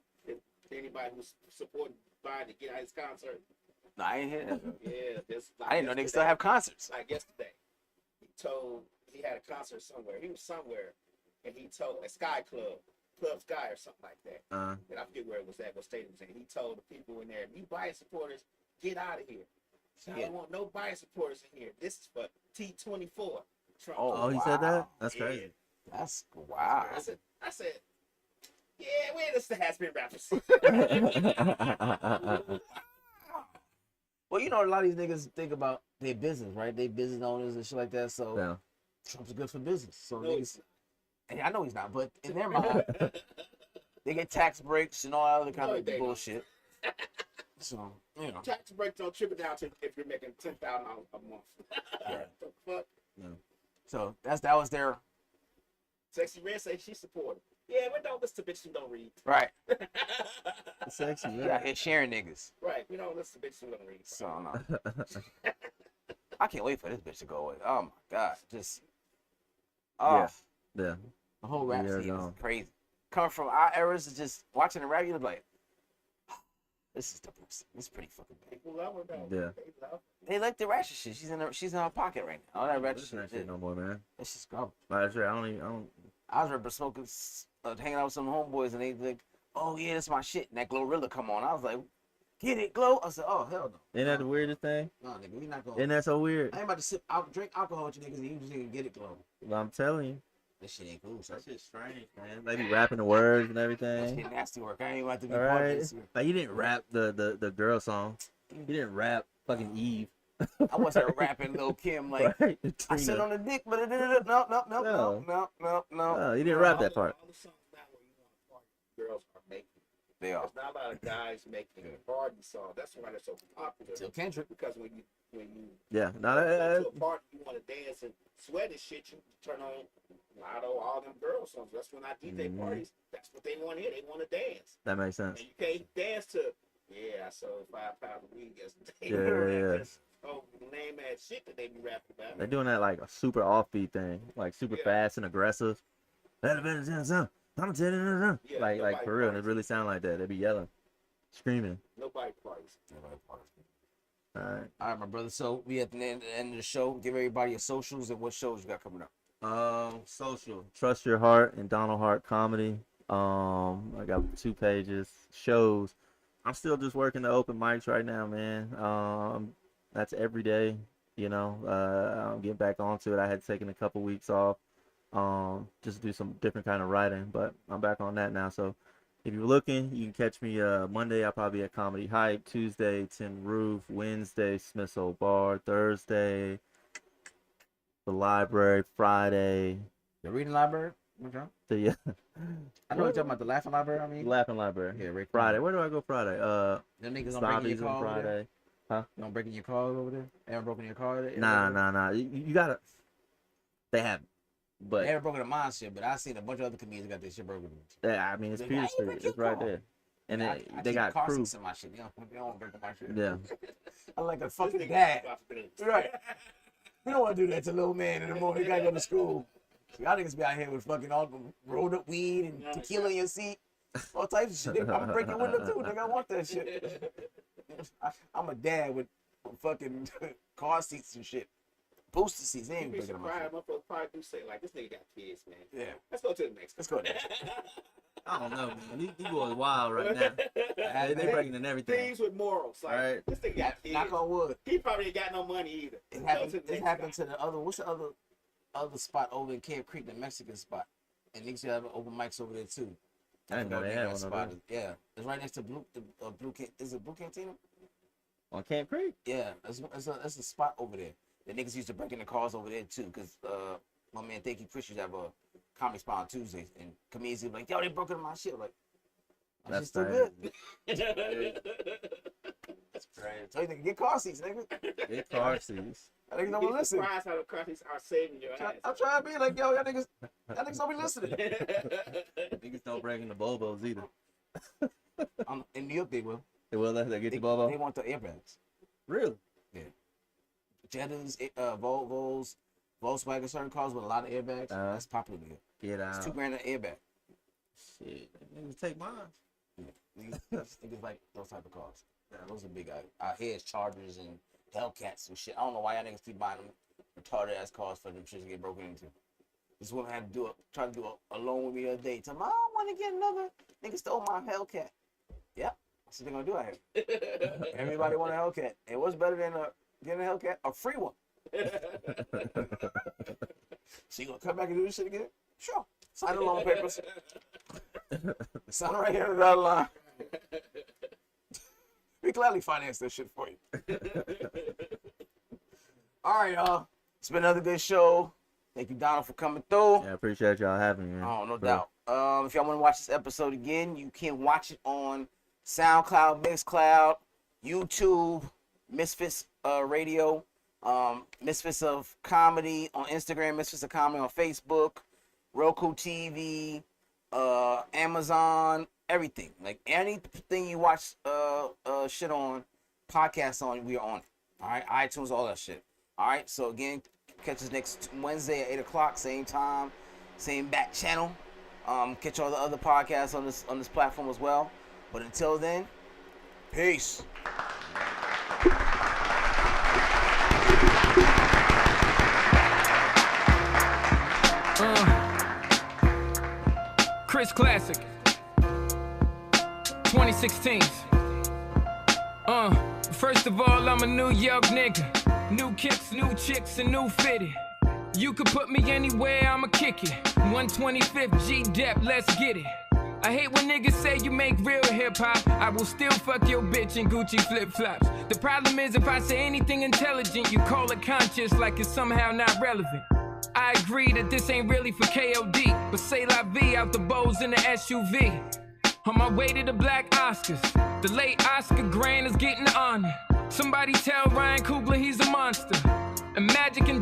anybody who's supporting Biden to get out of his concert? No, I ain't hear that. Yeah, this. Like I didn't know they yesterday. still have concerts. Like yesterday, he had a concert somewhere. He was somewhere, and he told a Sky Club Sky or something like that. And I forget where it was at, what state it was in. He told the people in there, "You Biden supporters, get out of here. I don't want no Biden supporters in here. This is for T24." Trump. Oh, he said that? That's Yeah. crazy. That's wow. I said, yeah, where does the has been rappers? Well, you know, a lot of these niggas think about their business, right? They business owners and shit like that. So Yeah. Trump's good for business. So No, niggas, and I know he's not, but in their mind, they get tax breaks and all that other kind No, of they don't. bullshit. So you know, Tax breaks don't trickle down to if you're making $10,000 a month. The fuck? so that was their Sexy Red say she supported. Yeah, we don't listen to bitches who don't read. right. Sexy, Yeah, yeah. here sharing niggas. Right, we don't listen to bitches who don't read. So no. I can't wait for this bitch to go away. Oh my god, just Yeah. Yeah. the whole rap Yeah, scene no. is crazy. Coming from our eras, is just watching the rap, you're like, this is depressing. This is pretty fucking bad. People love her though. Yeah. They love her. They like the ratchet shit. She's in her pocket right now. All that ratchet Listen to that shit. shit no more, man. It's just garbage. Like I said, I don't. I was remember smoking, hanging out with some homeboys, and they like, oh yeah, that's my shit. And that Glorilla come on. I was like, get it, Glow. I said, oh hell no. Isn't that the weirdest thing? No, nigga, we not going. Isn't that so weird? I ain't about to drink alcohol with you niggas, and you just nigga get it, Glow. Well, I'm telling you. This shit ain't cool. So That shit's strange, man. They be rapping the words and that everything. shit nasty work. I ain't about to be All part of right. this. Like you didn't rap the girl song. You didn't rap fucking Eve. I wasn't rapping Lil Kim like. Right? I sit Trina. on the dick, but no. You didn't rap that All part. the songs now where you want to party, girls are making. They are. There's not a lot of guys making party songs. That's why they're so popular. Till Kendrick. Because when you Yeah. No, go to a party, you want to dance and sweat and shit. You turn on Lotto, all them girl songs. That's when I DJ Mhm. parties. That's what they want to hear. They want to dance, that makes sense. and you can't dance to. Yeah, I sold 5 pounds of weed yesterday. Yeah. Just, oh, lame ass shit that they be rapping about. They're doing that like a super offbeat thing, like super Yeah. fast and aggressive. Yeah, Like nobody for real, it parties. really sound like that. They be yelling, screaming. Nobody parties. All right. All right, my brother. So we at the end of the show. Give everybody your socials and what shows you got coming up. Social. Trust Your Heart and Donald Hart Comedy. I got 2 pages. Shows. I'm still just working the open mics right now, man. That's every day. You know, I'm getting back onto it. I had taken a couple weeks off, just to do some different kind of writing, but I'm back on that now. So if you're looking, you can catch me Monday. I'll probably be at Comedy Hype. Tuesday, Tin Roof. Wednesday, Smith's Old Bar. Thursday, the library. Friday, The reading library. What y'all? So yeah, I know you're talking about the Laughing Library. I mean, Laughing Library. Yeah, Rick. Friday. Where do I go Friday? Them niggas don't break in your Snobbies car on over there. Friday. Huh? You don't break in your car over there. They haven't broken your car. Nah. You gotta. They haven't. But They haven't broken in mine shit. But I seen a bunch of other comedians got their shit broken. yeah, I mean, it's Like, Peter I ain't Street. break your It's right car. there, and I they keep got car crew. seats in my shit. They don't break my shit. Yeah. I'm like a fucking dad. Right. You don't want to do that to little man in the morning. You gotta go to school. Y'all niggas be out here with fucking all the rolled up weed and tequila in your seat. All types of shit. I'm gonna break your window too, nigga. I want that shit. I'm a dad with fucking car seats and shit. Booster seats. They ain't You'd be breaking my surprised, shit. motherfuckers probably do say, like, this nigga got kids, man. Yeah. Let's go to the next. Let's go next. I don't know, man. These boys wild right now. They breaking in everything. Things with morals. Like, Right. this nigga got kids. Knock on wood. He probably ain't got no money either. It happened to the other. What's the other spot over in Camp Creek, the Mexican spot? And niggas have open mics over there too. I didn't know they had one over there. Yeah, it's right next to Blue. Is it Blue Cantina? On Camp Creek? Yeah, it's a spot over there. The niggas used to break in the cars over there too, cause my man Thanky Chris used to have a comedy spot on Tuesdays, and comedians would be like, "Yo, they broke into my shit." Like, that's still good. That's crazy. So you think get car seats, nigga? Get car seats. I think don't want to listen. Surprised how the car seats are saving your ass. I'm trying to be like, yo, y'all niggas don't be listening. Niggas don't break in the Bobos either. In New York, they will. They will let they get They the Bobo? want the airbags. Really? Yeah. Jettas, Volvos, Volkswagen, certain cars with a lot of airbags. That's popular here. Get out. It's $2,000 an airbag. Shit. Niggas take mine. Yeah. Niggas like those type of cars. Yeah, those are big. Our heads, Chargers and Hellcats and shit. I don't know why y'all niggas keep buying them retarded ass cars for them shit to get broken into. This woman had to try to do a loan with me the other day. Tell me, I don't want to get another. Nigga stole my Hellcat. Yep. That's what they gonna do out here. Everybody want a Hellcat. And what's better than getting a Hellcat? A free one. So you gonna come back and do this shit again? Sure. Sign the loan papers. Sign right here on the dotted line. We gladly finance that shit for you. All right, y'all. It's been another good show. Thank you, Donald, for coming through. Yeah, I appreciate y'all having me, man. Oh, no doubt. If y'all want to watch this episode again, you can watch it on SoundCloud, Mixcloud, YouTube, Misfits Radio, Misfits of Comedy on Instagram, Misfits of Comedy on Facebook, Roku TV, Amazon, everything. Like anything you watch shit on, podcasts on, we are on it. All right, iTunes, all that shit. All right, so again, catch us next Wednesday at 8 o'clock, same time, same back channel. Catch all the other podcasts on this platform as well. But until then, peace. Chris Classic 2016. First of all, I'm a New York nigga. New kicks, new chicks, and new fitted. You could put me anywhere, I'ma kick it. 125th G-Dep, let's get it. I hate when niggas say you make real hip-hop. I will still fuck your bitch in Gucci flip-flops. The problem is if I say anything intelligent, you call it conscious like it's somehow not relevant. I agree that this ain't really for KOD, but say la vie out the bows in the SUV. On my way to the Black Oscars, the late Oscar Grant is getting the honor. Somebody tell Ryan Coogler he's a monster. And Magic and